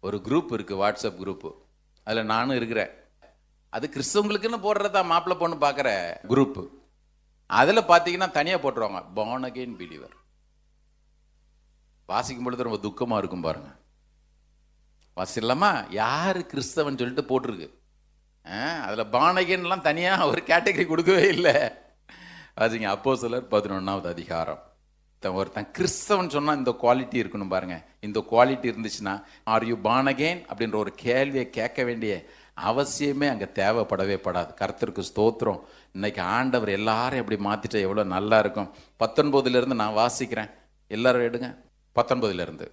ஒரு குரூப் இருக்கு, வாட்ஸ்அப் குரூப்பு. அதில் நானும் இருக்கிறேன். அது கிறிஸ்தவங்களுக்குன்னு போடுறதா மாப்பிள்ளை பொண்ணு பார்க்குற குரூப்பு. அதில் பார்த்தீங்கன்னா தனியாக போட்டுருவாங்க born again believer. வாசிக்கும் பொழுது ரொம்ப துக்கமாக இருக்கும் பாருங்க. வாசிடலாமா? யார் கிறிஸ்தவன் சொல்லிட்டு போட்டிருக்கு. அதில் born again-லாம் தனியாக ஒரு கேட்டகரி கொடுக்கவே இல்லை. வாசிங்க, அப்போஸ்தலர் 11வது அதிகாரம். ஒருத்தன் கிறிஸ்தவன் சொன்னால் இந்த குவாலிட்டி இருக்கணும் பாருங்க. இந்த குவாலிட்டி இருந்துச்சுன்னா ஆர் யூ born again அப்படின்ற ஒரு கேள்வியை கேட்க வேண்டிய அவசியமே அங்கே தேவைப்படவே படாது. கர்த்தருக்கு ஸ்தோத்திரம். இன்னைக்கு ஆண்டவர் எல்லாரும் எப்படி மாற்றிட்டா எவ்வளோ நல்லா இருக்கும். 19 நான் வாசிக்கிறேன், எல்லாரும் எடுங்க. 19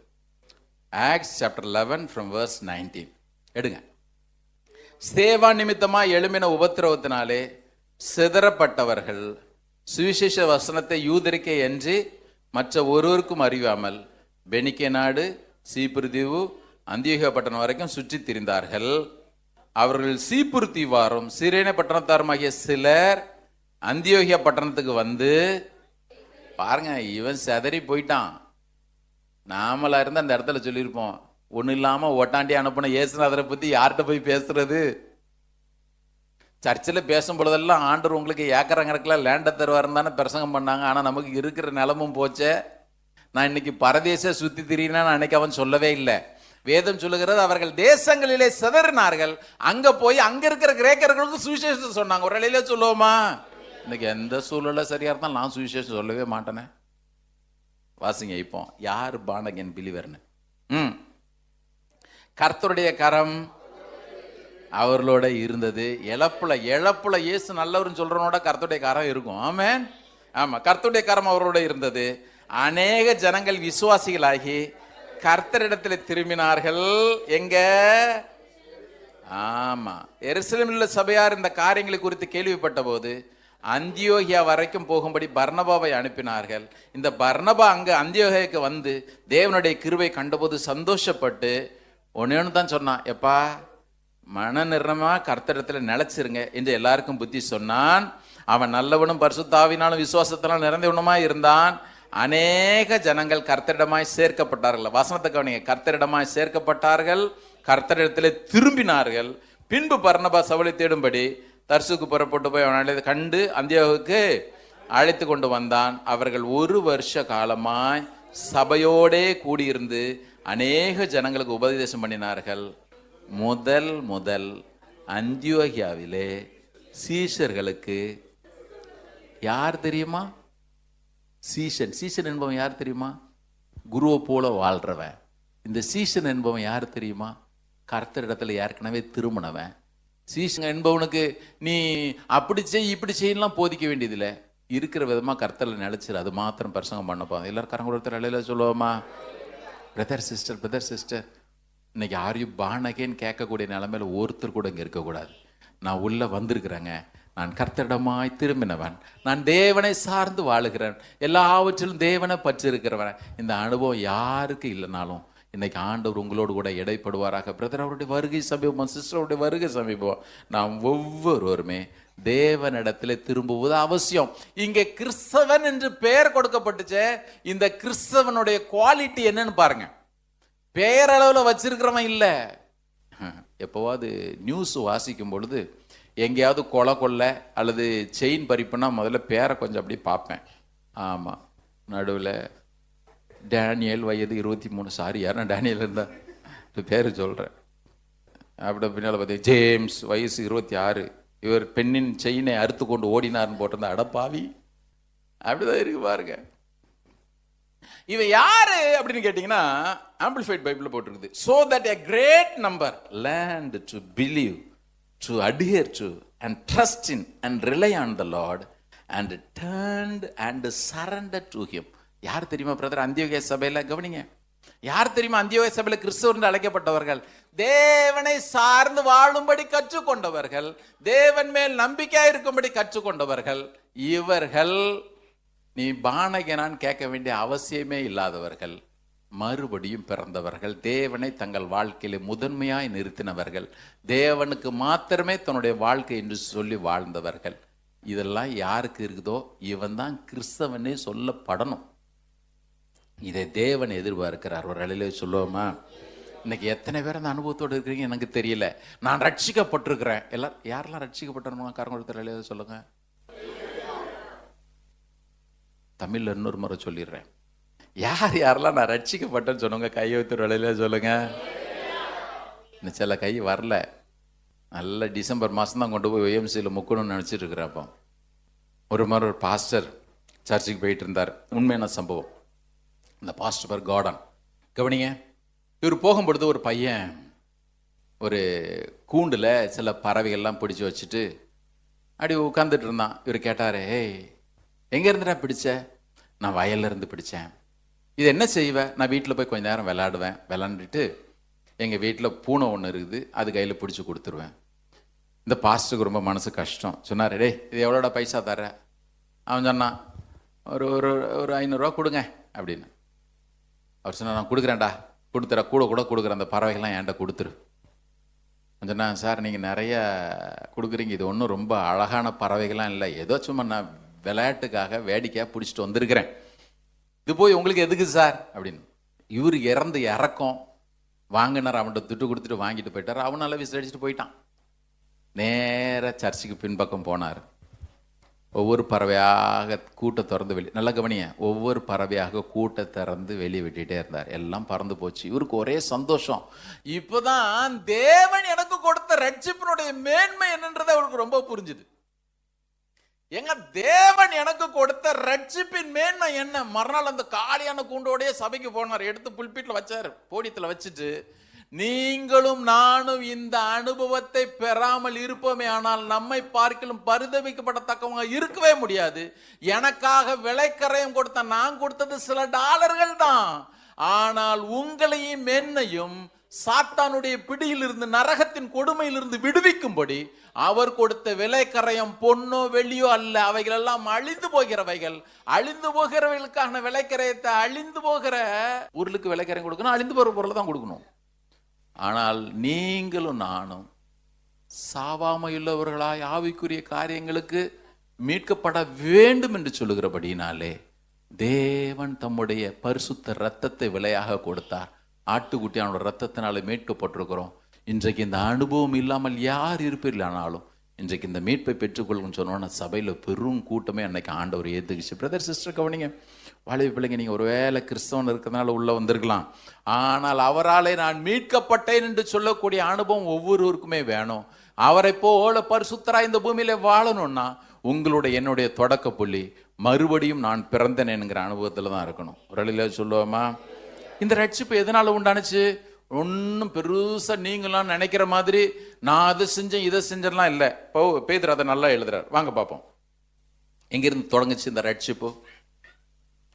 ஆக்ட்ஸ் சாப்டர் 11 from verse 19 எடுங்க. சேவா நிமித்தமா எழும்பின உபத்திரவத்தினாலே சிதறப்பட்டவர்கள் சுவிசேஷ வசனத்தை யூதரிக்க என்று மற்ற ஒருவருக்கும் அறியாமல் பெனிக்கே நாடு, சீப்புரு தீவு, அந்தியோகியா பட்டணம் வரைக்கும் சுற்றி திரிந்தார்கள். அவர்கள் சீப்புரு தீவாரும் சிரேனே பட்டணத்தாருமாகிய சிலர் அந்தியோகியா பட்டணத்துக்கு வந்து, பாருங்க இவன் செதறி போயிட்டான். நாமளா இருந்து அந்த இடத்துல சொல்லியிருப்போம், ஒன்றும் இல்லாமல் ஒட்டாண்டி அனுப்பின இயேசுநாதரை பற்றி யார்கிட்ட போய் பேசுறது? சர்ச்சில் பேசும் பொழுதெல்லாம் ஆண்டவர் உங்களுக்கு ஏக்கரங்கணக்கில் லேண்டை தருவாருன்னு தானே பிரசங்கம் பண்ணாங்க. ஆனால் நமக்கு இருக்கிற நிலமும் போச்சே. நான் இன்னைக்கு பரதேச சுற்றி திரியினா அன்னைக்கு அவன் சொல்லவே இல்லை. வேதம் சொல்லுகிறது, அவர்கள் தேசங்களிலே சிதறினார்கள், அங்கே போய் அங்கே இருக்கிற கிரேக்கர்களுக்கு சுவிசேஷத்தை சொன்னாங்க. ஒரு இலையில சொல்லுவோமா? இன்னைக்கு எந்த சூழல சரியா இருந்தாலும் நான் சுவிசேஷம் சொல்லவே மாட்டேனே. வாசிங்க இப்போ, யார் பானகன் பிலிவர்னு. கர்த்தருடைய கரம் அவர்களோட இருந்தது. இழப்புல இயேசு நல்லவர்னு சொல்றனோட கர்த்தருடைய கரம் இருக்கும். ஆமென். ஆமா, கர்த்தருடைய கரம் அவரோட இருந்தது. அநேக ஜனங்கள் விசுவாசிகளாகி கர்த்தரிடத்தில் திரும்பினார்கள். எங்க? ஆமா, எருசலேமில் உள்ள சபையார் இந்த காரியங்களை குறித்து கேள்விப்பட்ட போது அந்தியோகியா வரைக்கும் போகும்படி பர்னபாவை அனுப்பினார்கள். இந்த பர்னபா அங்க அந்தியோகியாவுக்கு வந்து தேவனுடைய கிருபை கண்டபோது சந்தோஷப்பட்டு ஒன்னு தான் சொன்னான், எப்பா மன நிர்ணயமா கர்த்தரிடத்துல நிலைச்சிருங்க என்று எல்லாருக்கும் புத்தி சொன்னான். அவன் நல்லவனும் பரிசுத்தாவினாலும் விசுவாசத்தினால் நிறைந்தவனுமா இருந்தான். அநேக ஜனங்கள் கர்த்தரிடமாய் சேர்க்கப்பட்டார்கள். வசனத்தை கவனிங்க, கர்த்தரிடமாய் சேர்க்கப்பட்டார்கள், கர்த்தரிடத்துல திரும்பினார்கள். பின்பு பர்னபா சவுலை தேடும்படி தர்சுக்கு புறப்பட்டு போய் அவனை கண்டு அந்தியோகுக்கு அழைத்து கொண்டு வந்தான். அவர்கள் 1 வருஷ காலமாய் சபையோடே கூடியிருந்து அநேக ஜனங்களுக்கு உபதேசம் பண்ணினார்கள். முதல் அந்தியோகியாவிலே சீஷர்களுக்கு யார் தெரியுமா? சீஷன் என்பவன் யார் தெரியுமா? குருவை போல வாழ்றவன். இந்த சீஷன் என்பவன் யார் தெரியுமா? கர்த்தரிடத்துல ஏற்கனவே திரும்பினவன். சீஷன் என்பவனுக்கு நீ அப்படி செய் இப்படி செய்யலாம் போதிக்க வேண்டியதில்லை. இருக்கிற விதமா கர்த்தரில் நிலைச்சிரு, அது மாத்திரம் பிரசங்கம் பண்ணப்போ. எல்லாரும் கரங்க ஒருத்தர் அலையில சொல்லுவோமா? பிரதர் சிஸ்டர் இன்னைக்கு யாரையும் பானகேன்னு கேட்கக்கூடிய நிலைமையில ஒருத்தர் கூட இங்கே இருக்கக்கூடாது. நான் உள்ள வந்திருக்கிறேங்க, நான் கர்த்தரிடமாய் திரும்பினவன், நான் தேவனை சார்ந்து வாழுகிறேன், எல்லாவற்றிலும் தேவனை பற்றிருக்கிறவன். இந்த அனுபவம் யாருக்கு இல்லைனாலும் இன்னைக்கு ஆண்டவர் உங்களோடு கூட இடைப்படுவாராக. பிரதர் அவருடைய வருகை சமீபம், சிஸ்டர் அவருடைய வருகை சமீபம். நாம் ஒவ்வொருவருமே தேவனிடத்துல திரும்புவது அவசியம். இங்கே கிறிஸ்தவன் என்று பெயர் கொடுக்கப்பட்டுச்சே, இந்த கிறிஸ்தவனுடைய குவாலிட்டி என்னன்னு பாருங்க. பெயரளவில் வச்சிருக்கிறவன் இல்லை. எப்போவாது நியூஸ் வாசிக்கும் பொழுது எங்கேயாவது கொலை அல்லது செயின் பறிப்புனா முதல்ல பேரை கொஞ்சம் அப்படி பார்ப்பேன். ஆமாம், நடுவில் டேனியல் வயது 23, சாரி யாரா டேனியல் இருந்தா பேர் சொல்கிறேன். அப்படி பின்னால் பார்த்தீங்க ஜேம்ஸ் வயசு 26, இவர் பெண்ணின் செயினை அறுத்து கொண்டு ஓடினார்னு போட்டிருந்தா அடப்பாவி. அப்படிதான் இருக்கு பாருங்க. இவன் யாரு அப்படின்னு கேட்டீங்கன்னா ஆம்பிளிஃபைட் பைபிள் போட்டிருக்குது. so that a great number learned to believe, to adhere to and trust in and rely on the Lord and turned and surrendered to him. யார் தெரியுமா பிரதர்? அந்தியோகியா சபையில கவனிங்க, யார் தெரியுமா அந்தியோகியா சபையில கிறிஸ்தவர்கள் அழைக்கப்பட்டவர்கள்? தேவனை சார்ந்து வாழும்படி கற்றுக்கொண்டவர்கள், தேவன் மேல் நம்பிக்கை இருக்கும்படி கற்றுக்கொண்டவர்கள். இவர்கள் நீ பானகனான் கேட்க வேண்டிய அவசியமே இல்லாதவர்கள், மறுபடியும் பிறந்தவர்கள், தேவனை தங்கள் வாழ்க்கையில முதன்மையாய் நிறுத்தினவர்கள், தேவனுக்கு மாத்திரமே தன்னுடைய வாழ்க்கை என்று சொல்லி வாழ்ந்தவர்கள். இதெல்லாம் யாருக்கு இருக்குதோ இவன் தான் கிறிஸ்தவனே சொல்லப்படணும். இதை தேவன் எதிர்பார்க்கிறார். ஒரு அலையில சொல்லுவோமா? இன்னைக்கு எத்தனை பேர் அந்த அனுபவத்தோடு இருக்கிறீங்க எனக்கு தெரியல. நான் ரட்சிக்கப்பட்டிருக்கிறேன். எல்லாரும் யாரெல்லாம் ரட்சிக்கப்பட்டிருக்கோம் காரங்க ஒருத்தர் அலையில சொல்லுங்க. தமிழ்ல இன்னொரு முறை சொல்லிடுறேன். யாரெல்லாம் நான் ரட்சிக்கப்பட்டேன்னு சொன்னவங்க கையை வைத்து வேலையில சொல்லுங்க. இன்னும் சில கை வரல. நல்ல டிசம்பர் மாதம் தான் கொண்டு போய் OMCயில் முக்கணும்னு நினச்சிட்டு இருக்கிறேன். அப்போ ஒரு மாதிரி ஒரு பாஸ்டர் சர்ச்சுக்கு போயிட்டு இருந்தார். உண்மையான சம்பவம். இந்த பாஸ்டர் பேர் கார்டன். கவனிங்க, இவர் போகும்பொழுது ஒரு பையன் ஒரு கூண்டில் சில பறவைகள்லாம் பிடிச்சி வச்சுட்டு அப்படி உட்காந்துட்டு இருந்தான். இவர் கேட்டார், ஏய் எங்கே இருந்துடா பிடிச்ச? நான் வயல்ல இருந்து பிடிச்சேன். இது என்ன செய்வேன்? நான் வீட்டில் போய் கொஞ்ச நேரம் விளையாடுவேன். விளாண்டுட்டு எங்கள் வீட்டில் பூனை ஒன்று இருக்குது, அது கையில் பிடிச்சி கொடுத்துருவேன். இந்த பாஸ்டருக்கு ரொம்ப மனசு கஷ்டம். சொன்னார், டே இது எவ்வளோடா பைசா தர? அவன் சொன்னான், ஒரு ஒரு ஒரு 500 ரூபா கொடுங்க அப்படின்னு. அவர் சொன்னார், நான் கொடுக்குறேன்டா, கொடுத்துற, கூட கூட கொடுக்குறேன், அந்த பறவைகள்லாம் என்கிட்ட கொடுத்துரு. சொன்னேன், சார் நீங்கள் நிறைய கொடுக்குறீங்க, இது ஒன்றும் ரொம்ப அழகான பறவைகள்லாம் இல்லை, ஏதோ சும்மா நான் விளையாட்டுக்காக வேடிக்கையாக பிடிச்சிட்டு வந்திருக்கிறேன், இது போய் உங்களுக்கு எதுக்கு சார் அப்படின்னு. இவர் இறந்து இறக்கம் வாங்கினார், அவன்கிட்ட துட்டு கொடுத்துட்டு வாங்கிட்டு போயிட்டார். அவனால விசிலடிச்சுட்டு போயிட்டான். நேர சர்ச்சுக்கு பின்பக்கம் போனார். ஒவ்வொரு பறவையாக கூட்டை திறந்து வெளியே, நல்ல கவனிய, ஒவ்வொரு பறவையாக கூட்டை திறந்து வெளியே விட்டுட்டே இருந்தார். எல்லாம் பறந்து போச்சு. இவருக்கு ஒரே சந்தோஷம். இப்பதான் தேவன் எனக்கு கொடுத்த ரட்சிப்பினுடைய மேன்மை என்னன்றது அவருக்கு ரொம்ப புரிஞ்சுது. எங்க தேவன் எனக்கு கொடுத்த ரட்சிப்பின் மேன்மை என்ன? மறுநாள் அந்த காலியான கூண்டோடைய சபைக்கு போனார். எடுத்து புல்பீட்ல வச்சார், போடியத்துல வச்சுட்டு, நீங்களும் நானும் இந்த அனுபவத்தை பெறாமல் இருப்போமே ஆனால் நம்மை பார்க்கலும் பரிதவிக்கப்படத்தக்கவங்க இருக்கவே முடியாது. எனக்காக விலைக்கரையும் கொடுத்த நான் கொடுத்தது சில டாலர்கள் தான். ஆனால் உங்களையும் என்னையும் சாத்தானுடைய பிடியிலிருந்து, நரகத்தின் கொடுமையிலிருந்து விடுவிக்கும்படி அவர் கொடுத்த விலைக்கரையம் பொன்னோ வெள்ளியோ அல்ல. அவைகள் எல்லாம் அழிந்து போகிறவைகள். அழிந்து போகிறவைகளுக்கான விலைக்கரையத்தை அழிந்து போகிற பொருளுக்கு விலைக்கரையம் கொடுக்கணும், அழிந்து போகிற பொருளை தான் கொடுக்கணும். ஆனால் நீங்களும் நானும் சாவாமையுள்ளவர்களாய் ஆவிக்குரிய காரியங்களுக்கு மீட்கப்பட வேண்டும் என்று சொல்லுகிறபடினாலே தேவன் தம்முடைய பரிசுத்த இரத்தத்தை விலையாக கொடுத்தார். ஆட்டுக்குட்டியானோட இரத்தத்தினால மீட்கப்பட்டிருக்கிறோம். இன்றைக்கு இந்த அனுபவம் இல்லாமல் யார் இருப்பீர்களானாலும் இன்றைக்கு இந்த மீட்பை பெற்றுக்கொள்ளுன்னு சொன்னோன்னா சபையில் பெரும் கூட்டமே அன்னைக்கு ஆண்டவர் ஏற்றுக்குச்சு. பிரதர் சிஸ்டர் கவனிங்க, வாலிப பிள்ளைங்க, நீங்கள் ஒரு வேளை கிறிஸ்தவன் இருக்கிறதுனால உள்ள வந்திருக்கலாம். ஆனால் அவராலே நான் மீட்கப்பட்டேன் என்று சொல்லக்கூடிய அனுபவம் ஒவ்வொருவருக்குமே வேணும். அவரை போல பரிசுத்தராய் இந்த பூமியில வாழணும்னா உங்களுடைய என்னுடைய தொடக்க புள்ளி மறுபடியும் நான் பிறந்தேன் என்கிற அனுபவத்தில் தான் இருக்கணும். ஒரு வழியில சொல்லுவோமா, இந்த ரட்சிப்பு எதனால உண்டானுச்சு? ஒன்றும் பெருசா நீங்களாம் நினைக்கிற மாதிரி நான் அதை செஞ்சேன் இதை செஞ்செல்லாம் இல்லை. பேதுரு அதை நல்லா எழுதுறார். வாங்க பார்ப்போம், எங்கிருந்து தொடங்குச்சு இந்த ரட்சிப்பு?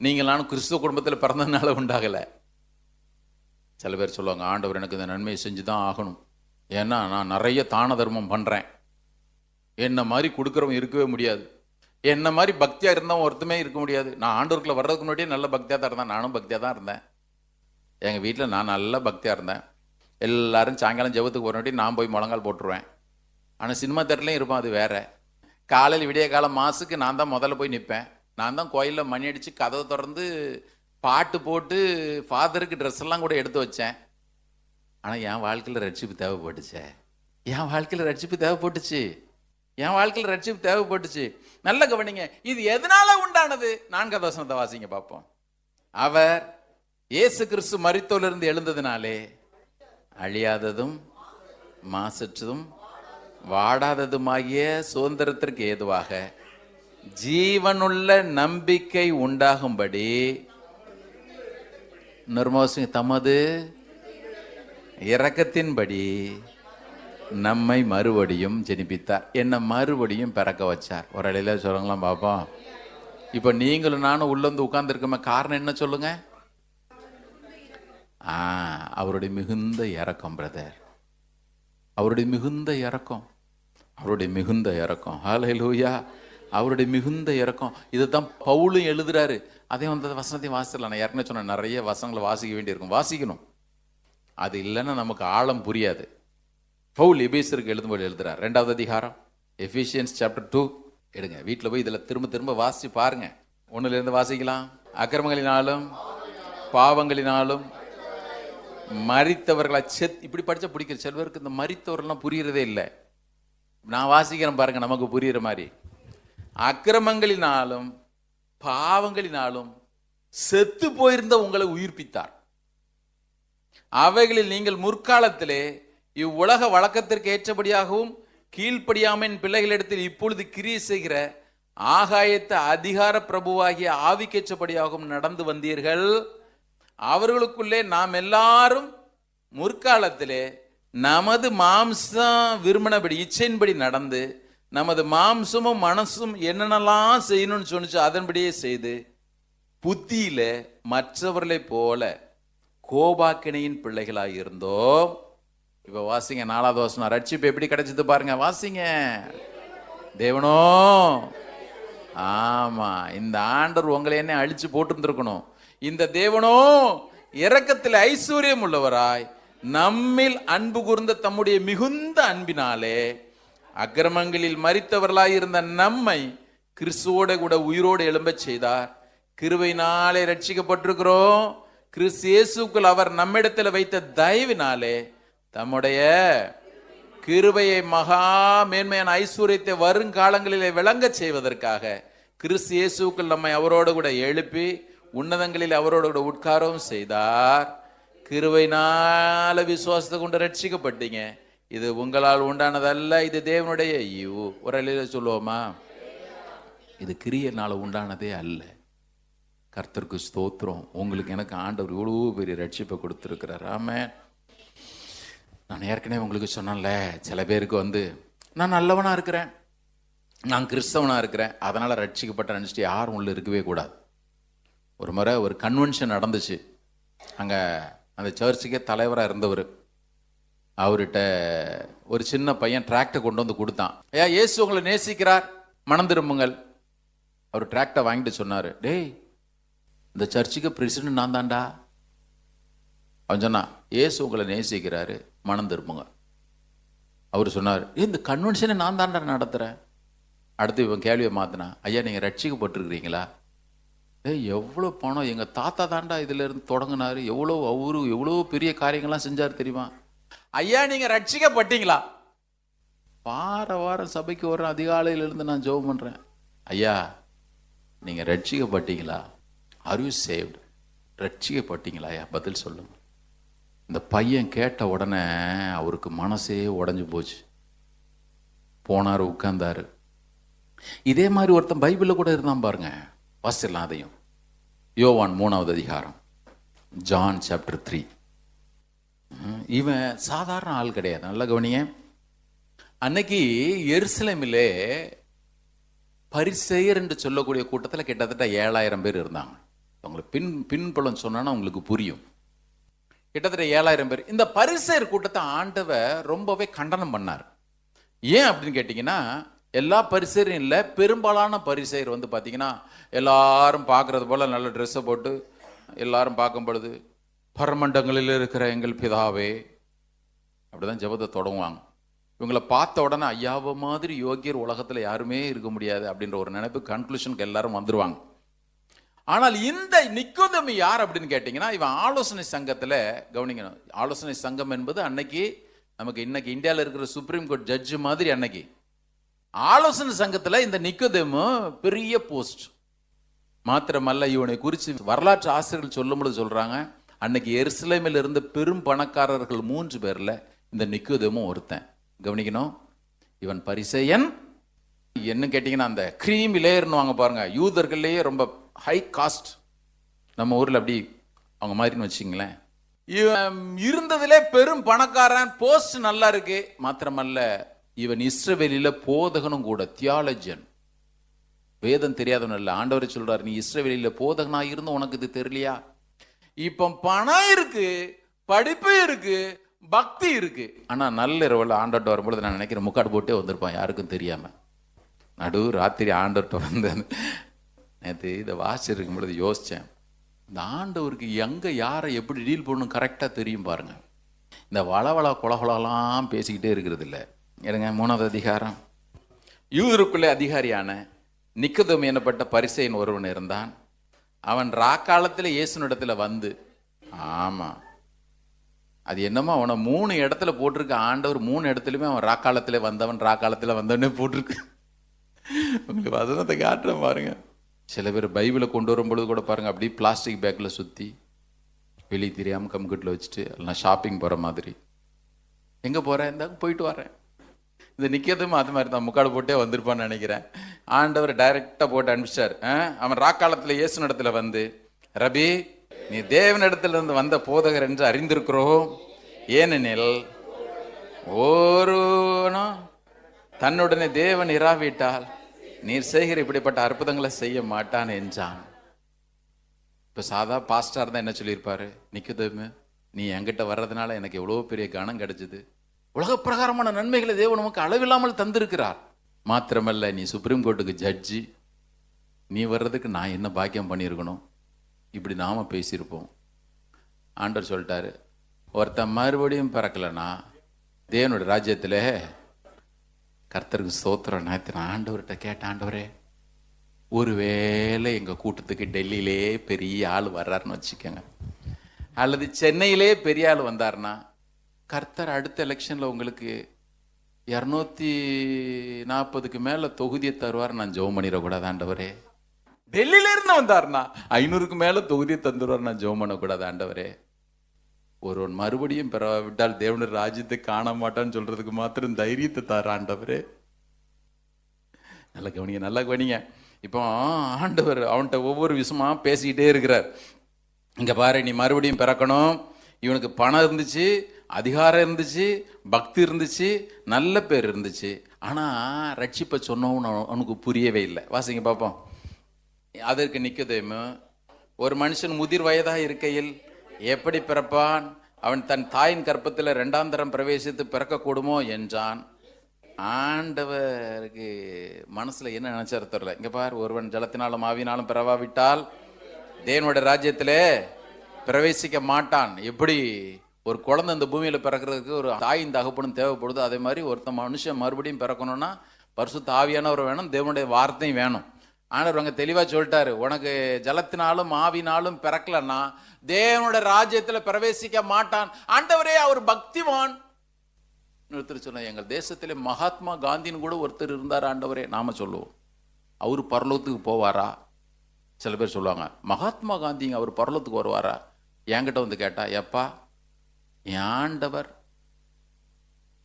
நீங்களாம் கிறிஸ்துவ குடும்பத்தில் பிறந்ததுனால உண்டாகலை. சில பேர் சொல்லுவாங்க, ஆண்டவர் எனக்கு இந்த நன்மையை செஞ்சு தான் ஆகணும், ஏன்னா நான் நிறைய தான தர்மம் பண்ணுறேன், என்ன மாதிரி கொடுக்குறவன் இருக்கவே முடியாது, என்ன மாதிரி பக்தியாக இருந்தவன் ஒருத்தமே இருக்க முடியாது. நான் ஆண்டவருக்குள்ள வர்றதுக்கு முன்னாடியே நல்ல பக்தியாக தான் இருந்தேன். நானும் பக்தியாக தான் இருந்தேன். எங்கள் வீட்டில் நான் நல்ல பக்தியாக இருந்தேன். எல்லாரும் சாயங்காலம் ஜெபத்துக்கு போகிறனாட்டி நான் போய் முழங்கால் போட்டுருவேன். ஆனால் சினிமா தேட்டர்லையும் இருப்பேன், அது வேற. காலையில் விடிய காலம் மாசுக்கு நான் தான் முதல்ல போய் நிற்பேன். நான் தான் கோயிலில் மணி அடித்து கதவை திறந்து பாட்டு போட்டு ஃபாதருக்கு ட்ரெஸ் எல்லாம் கூட எடுத்து வச்சேன். ஆனால் என் வாழ்க்கையில் ரட்சிப்பு தேவைப்பட்டுச்சே, என் வாழ்க்கையில் ரட்சிப்பு தேவைப்பட்டுச்சு, என் வாழ்க்கையில் ரட்சிப்பு தேவைப்பட்டுச்சு. நல்ல கவனிங்க, இது எதனால உண்டானது? 4வது வசனத்தை வாசிங்க பார்ப்போம். அவர் இயேசு கிறிஸ்து மரித்தோரிலிருந்து எழுந்ததினாலே அழியாததும் மாசற்றதும் வாடாததுமாகிய சுதந்திரத்திற்கு ஏதுவாக ஜீவனுள்ள நம்பிக்கை உண்டாகும்படி தமது இரக்கத்தின்படி நம்மை மறுபடியும் ஜெனிப்பித்தார். என்ன மறுபடியும் பிறக்க வச்சார். ஒரு இடையில சொல்லுங்களாம் பாப்போம். இப்ப நீங்களும் நானும் உள்ள வந்து உட்கார்ந்து இருக்கோமே, காரணம் என்ன சொல்லுங்க? அவருடைய மிகுந்த இரக்கம் பிரதர், அவருடைய மிகுந்த இரக்கம், அவருடைய மிகுந்த இரக்கம். ஹல்லேலூயா, அவருடைய மிகுந்த இரக்கம். இதைத்தான் பவுலும் எழுதுறாரு. அதே வந்து வசனத்தையும் வாசிடலாம். நான் ஏற்கனவே சொன்ன நிறைய வசனங்களை வாசிக்க வேண்டியிருக்கும், வாசிக்கணும். அது இல்லைன்னா நமக்கு ஆழம் புரியாது. பவுல் எபேசியருக்கு எழுதும்போது எழுதுறார். 2வது அதிகாரம் எஃபிஷியன்ஸ் சாப்டர் 2 எடுங்க, வீட்டில் போய் இதில் திரும்ப திரும்ப வாசிச்சு பாருங்க. 1லேருந்து வாசிக்கலாம். அக்கிரமங்களினாலும் பாவங்களினாலும் மரித்தவர்களா இப்படி படிச்சா பிடிக்கிற சில பேருக்கு இந்த மரித்தவர்கள்லாம் புரியறதே இல்லை. நான் வாசிக்கிறேன் பாருங்க, நமக்கு புரியுற மாதிரி. அக்கிரமங்களினாலும் பாவங்களினாலும் செத்து போயிருந்த உங்களை உயிர்ப்பித்தார். அவைகளில் நீங்கள் முற்காலத்திலே இவ்வுலக வழக்கத்திற்கு ஏற்றபடியாகவும் கீழ்ப்படியாமையின் பிள்ளைகளிடத்தில் இப்பொழுது கிரியை செய்கிற ஆகாயத்த அதிகார பிரபுவாகிய ஆவிக்கேற்றபடியாகவும் நடந்து வந்தீர்கள். அவர்களுக்குள்ளே நாம் எல்லாரும் முற்காலத்திலே நமது மாம்சம் விரும்பினபடி இச்சையின்படி நடந்து நமது மாம்சமும் மனசும் என்னென்னலாம் செய்யணும்னு சொன்னிச்சு அதன்படியே செய்து புத்தியில மற்றவர்களை போல கோபாக்கினையின் பிள்ளைகளாக இருந்தோம். இப்ப வாசிங்க 4வது வசனம். ரட்சிப்பு எப்படி கிடைச்சது பாருங்க, வாசிங்க. தேவனோ, ஆமா, இந்த ஆண்டவர் உங்களை என்ன அழிச்சு போட்டு இந்த தேவனோ இரக்கத்தில் ஐஸ்வர்யம் உள்ளவராய் நம்மில் அன்பு கூர்ந்த தம்முடைய மிகுந்த அன்பினாலே அக்கிரமங்களில் மரித்தவர்களாய் இருந்த நம்மை கிறிஸ்துவோட கூட உயிரோடு எழும்பச் செய்தார். கிருபையினாலே ரட்சிக்கப்பட்டிருக்கிறோம். கிறிஸ்து இயேசுக்குள் அவர் நம்மிடத்தில் வைத்த தயவினாலே தம்முடைய கிருபையை மகா மேன்மையான ஐஸ்வர்யத்தை வருங்காலங்களிலே விளங்க செய்வதற்காக கிறிஸ்து இயேசுக்குள் நம்மை அவரோடு கூட எழுப்பி உன்னதங்களில் அவரோடு கூட உட்காரவும் செய்தார். கிருபையினால விசுவாசத்தை கொண்டு ரட்சிக்கப்பட்டீங்க. இது உங்களால் உண்டானதல்ல, இது தேவனுடைய ஈவு. ஒரு அலையில சொல்லுவோமா? இது கிரியையினால உண்டானதே அல்ல. கர்த்தருக்கு ஸ்தோத்திரம். உங்களுக்கு எனக்கு ஆண்டவர் இவ்வளோ பெரிய ரட்சிப்பை கொடுத்துருக்கிறார். ஆமென். நான் ஏற்கனவே உங்களுக்கு சொன்னேன்ல, சில பேருக்கு நான் நல்லவனா இருக்கிறேன், நான் கிறிஸ்தவனா இருக்கிறேன், அதனால ரட்சிக்கப்பட்ட நினச்சிட்டு யாரும் உள்ள இருக்கவே கூடாது. ஒரு முறை ஒரு கன்வென்ஷன் நடந்துச்சு. அங்கே அந்த சர்ச்சுக்கே தலைவராக இருந்தவர், அவர்கிட்ட ஒரு சின்ன பையன் டிராக்டை கொண்டு வந்து கொடுத்தான். ஐயா, இயேசு உங்களை நேசிக்கிறார், மனம் திரும்புங்கள். அவர் டிராக்டை வாங்கிட்டு சொன்னார், டேய், இந்த சர்ச்சுக்கு பிரசிடன்ட் நான் தான்டா. அவன் சொன்னான், இயேசு உங்களை நேசிக்கிறாரு, மனம் திரும்புங்க. அவர் சொன்னார், இந்த கன்வென்ஷனை நான் தான்டா நடத்துகிறேன். அடுத்து இவன் கேள்வியை மாற்றினா, ஐயா நீங்கள் ரட்சிக்கப்பட்டிருக்கிறீங்களா? எவ்வளோ பணம், எங்கள் தாத்தா தாண்டா இதில் இருந்து தொடங்கினாரு, எவ்வளோ பெரிய காரியங்கள்லாம் செஞ்சார் தெரியுமா? ஐயா நீங்கள் ரட்சிக்கப்பட்டீங்களா? வாரம் சபைக்கு வர அதிகாலையிலிருந்து நான் ஜெபம் பண்ணுறேன். ஐயா நீங்கள் ரட்சிக்கப்பட்டீங்களா? Are you saved? ரட்சிக்கப்பட்டீங்களா? ஐயா பதில் சொல்லுங்க. இந்த பையன் கேட்ட உடனே அவருக்கு மனசே உடஞ்சி போச்சு. போனார், உட்கார்ந்தாரு. இதே மாதிரி ஒருத்தன் பைபிளில் கூட இருந்தான் பாருங்க, வாசிடலாம் அதையும். யோவான் 3வது அதிகாரம், ஜான் சாப்டர் 3. இவன் சாதாரண ஆள் கிடையாது. நல்ல கவனிங்க. அன்னைக்கு எருசலேமிலே பரிசேயர் என்று சொல்லக்கூடிய கூட்டத்தில் கிட்டத்தட்ட 7000 பேர் இருந்தாங்க. உங்களுக்கு பின்புலம் சொன்னா உங்களுக்கு புரியும். கிட்டத்தட்ட 7000 பேர். இந்த பரிசேயர் கூட்டத்தை ஆண்டவர் ரொம்பவே கண்டனம் பண்ணார். ஏன் அப்படின்னு கேட்டீங்கன்னா, எல்லா பரிசேயரும் இல்லை, பெரும்பாலான பரிசேயர் பார்த்தீங்கன்னா எல்லாரும் பார்க்கறது போல நல்ல ட்ரெஸ்ஸை போட்டு எல்லாரும் பார்க்கும் பொழுது, பரமண்டங்களில் இருக்கிற எங்கள் பிதாவே அப்படிதான் ஜெபத்தை தொடங்குவாங்க. இவங்களை பார்த்த உடனே ஐயாவை மாதிரி யோகியர் உலகத்தில் யாருமே இருக்க முடியாது அப்படின்ற ஒரு நினைப்பு, கன்க்ளூஷனுக்கு எல்லாரும் வந்துருவாங்க. ஆனால் இந்த நிக்கோதேமு யார் அப்படின்னு கேட்டீங்கன்னா, இவன் ஆலோசனை சங்கத்தில் கவனிக்கணும். ஆலோசனை சங்கம் என்பது அன்னைக்கு நமக்கு இன்னைக்கு இந்தியாவில் இருக்கிற சுப்ரீம் கோர்ட் ஜட்ஜு மாதிரி. அன்னைக்கு ஆலோசனை சங்கத்தில் இந்த நிக்கோதேமு பெரிய போஸ்ட். மாத்திரமல்ல, இவனை குறித்து வரலாற்று ஆசிரியர்கள் சொல்லும்போது சொல்றாங்க, அன்னைக்கு எருசலேமில் இருந்த பெரும் பணக்காரர்கள் 3 பேர்ல இந்த நிக்கோதேமும் ஒருத்தன். கவனிக்கணும். இவன் பரிசேயன். என்ன கேட்டீங்கன்னா, அந்த கிரீம் லேயர்னு வாங்க பாருங்க, யூதர்கள்லேயே ரொம்ப ஹை காஸ்ட். நம்ம ஊர்ல அப்படி அவங்க மாதிரின்னு வச்சுங்களேன். இவன் இருந்ததுலே பெரும் பணக்காரன், போஸ்ட் நல்லா இருக்கு. மாத்திரமல்ல, இவன் இஸ்ரவேலில போதகனும் கூட, தியாலஜியன். வேதம் தெரியாதவன் அல்ல. ஆண்டவரை சொல்றாரு, நீ இஸ்ரவேலில போதகனா இருந்து உனக்கு இது தெரியலையா? இப்ப பணம் இருக்கு, படிப்பு இருக்கு, பக்தி இருக்கு. ஆனா நல்ல இரவுல ஆண்டவர்கிட்ட வரும்பொழுது நான் நினைக்கிறேன் முக்காடு போட்டே வந்திருப்பான், யாருக்கும் தெரியாம. நடு ராத்திரி ஆண்டவர்கிட்ட வந்து நேற்று இதை வாசிச்சிருக்கும் பொழுது யோசிச்சேன், இந்த ஆண்டவருக்கு எங்க யாரை எப்படி டீல் பண்ணணும் கரெக்டா தெரியும் பாருங்க. இந்த வளவள குலகுலாம் பேசிக்கிட்டே இருக்கிறது இல்லை. எடுங்க 3வது அதிகாரம். யூதருக்குள்ளே அதிகாரியான நிக்கோதேமு எனப்பட்ட பரிசேயன் ஒருவன் இருந்தான். அவன் ராக்காலத்தில் இயேசுனிடத்துல வந்து, ஆமா அது என்னமோ அவனை 3 இடத்துல போட்டிருக்கு ஆண்டவர். 3 இடத்துலையுமே அவன் ராக்காலத்திலே வந்தவனே போட்டிருக்கு. உங்களுக்கு வசனத்தை காட்டுறேன் பாருங்க. சில பேர் பைபிளை கொண்டு வரும் பொழுது கூட பாருங்க, அப்படி பிளாஸ்டிக் பேக்ல சுத்தி வெளியே தெரியாம கம்கட்டில் வச்சுட்டு எல்லாம் ஷாப்பிங் போற மாதிரி. எங்க போறேன்? இந்த போயிட்டு வரேன். இந்த நிக்கோதேமு அது மாதிரி தான் முக்காடு போட்டே வந்திருப்பான்னு நினைக்கிறேன். ஆண்டவர் டைரக்டா போட்டு அனுப்பிச்சார். அவன் ராக்காலத்துல இயேசுனிடத்துல வந்து, ரபி, நீ தேவனிடத்துல இருந்து வந்த போதகர் என்று அறிந்திருக்கிறோம். ஏனெனில் ஒருவனும் தன்னுடனே தேவன் இராவிட்டால் நீர் செய்கிற இப்படிப்பட்ட அற்புதங்களை செய்ய மாட்டான் என்றான். இப்ப சாதா பாஸ்டா இருந்தா என்ன சொல்லியிருப்பாரு? நிக்கோதேமு, நீ என்கிட்ட வர்றதுனால எனக்கு எவ்வளவு பெரிய கனம் கிடைச்சது. உலக பிரகாரமான நன்மைகளை தேவன் நமக்கு அளவில்லாமல் தந்திருக்கிறார். மாத்திரமல்ல, நீ சுப்ரீம் கோர்ட்டுக்கு ஜட்ஜி, நீ வர்றதுக்கு நான் என்ன பாக்கியம் பண்ணியிருக்கணும். இப்படி நாம பேசியிருப்போம். ஆண்டவர் சொல்லிட்டாரு, ஒருத்தன் மறுபடியும் பிறக்கலன்னா தேவனுடைய ராஜ்யத்தில் கர்த்தருக்கு ஸ்தோத்திரம். நேற்று நான் ஆண்டவர்கிட்ட கேட்டேன், ஆண்டவரே ஒருவேளை எங்கள் கூட்டத்துக்கு டெல்லியிலே பெரிய ஆள் வர்றாருன்னு வச்சுக்கோங்க, அல்லது சென்னையிலே பெரிய ஆள் வந்தார்னா கர்த்தர் அடுத்த எலெக்ஷனில் உங்களுக்கு 240க்கு மேலே தொகுதியை தருவார். நான் ஜெபம் பண்ணிடக்கூடாது ஆண்டவரே. டெல்லியில இருந்து வந்தார்னா 500க்கு மேலே தொகுதியை தந்துடுவார். நான் ஜெபம் பண்ணக்கூடாது ஆண்டவரே. ஒருவன் மறுபடியும் பெறாவிட்டால் தேவனுடைய ராஜ்யத்தை காண மாட்டான்னு சொல்றதுக்கு மாத்திரம் தைரியத்தை தார ஆண்டவரே. நல்லா கவனிங்க, நல்லா கவனிங்க. இப்போ ஆண்டவர் அவன்கிட்ட ஒவ்வொரு விஷயமா பேசிக்கிட்டே இருக்கிறார். இங்க பாரு, நீ மறுபடியும் பிறக்கணும். இவனுக்கு பணம் இருந்துச்சு, அதிகாரம் இருந்துச்சு, பக்தி இருந்துச்சு, நல்ல பேர் இருந்துச்சு. ஆனா ரட்சிப்பை சொன்னவனு அவனுக்கு புரியவே இல்லை. வாசிங்க பார்ப்போம். அதற்கு நிக்கதேமு, ஒரு மனுஷன் முதிர் வயதாக இருக்கையில் எப்படி பிறப்பான்? அவன் தன் தாயின் கற்பத்தில் 2ஆம் தரம் பிரவேசித்து பிறக்கக்கூடுமோ என்றான். ஆண்டவருக்கு மனசுல என்ன நினைச்சாரு தெரியல. இங்க பார், ஒருவன் ஜலத்தினாலும் ஆவினாலும் பிறவாவிட்டால் தேவனுடைய ராஜ்யத்திலே பிரவேசிக்க மாட்டான். எப்படி ஒரு குழந்தை இந்த பூமியில பிறக்கிறதுக்கு ஒரு தாயின் தகப்பனும் தேவைப்படுது, அதே மாதிரி ஒருத்த மனுஷன் மறுபடியும் பிறக்கணும்னா பரிசுத்த ஆவியானவர் வேணும், தேவனுடைய வார்த்தையும் வேணும். ஆண்டவர் அங்க தெளிவா சொல்லிட்டாரு, உனக்கு ஜலத்தினாலும் ஆவினாலும் பிறக்கலன்னா தேவனுடைய ராஜ்யத்துல பிரவேசிக்க மாட்டான். ஆண்டவரே அவர் பக்திவான். ஒருத்தர் சொன்ன, எங்கள் தேசத்திலே மகாத்மா காந்தின்னு கூட ஒருத்தர் இருந்தார் ஆண்டவரே. நாம சொல்லுவோம், அவரு பரலோகத்துக்கு போவாரா? சில பேர் சொல்லுவாங்க, மகாத்மா காந்திங்க அவர் பரலோகத்துக்கு வருவாரா? என்கிட்ட வந்து கேட்டா, எப்பா என் ஆண்டவர்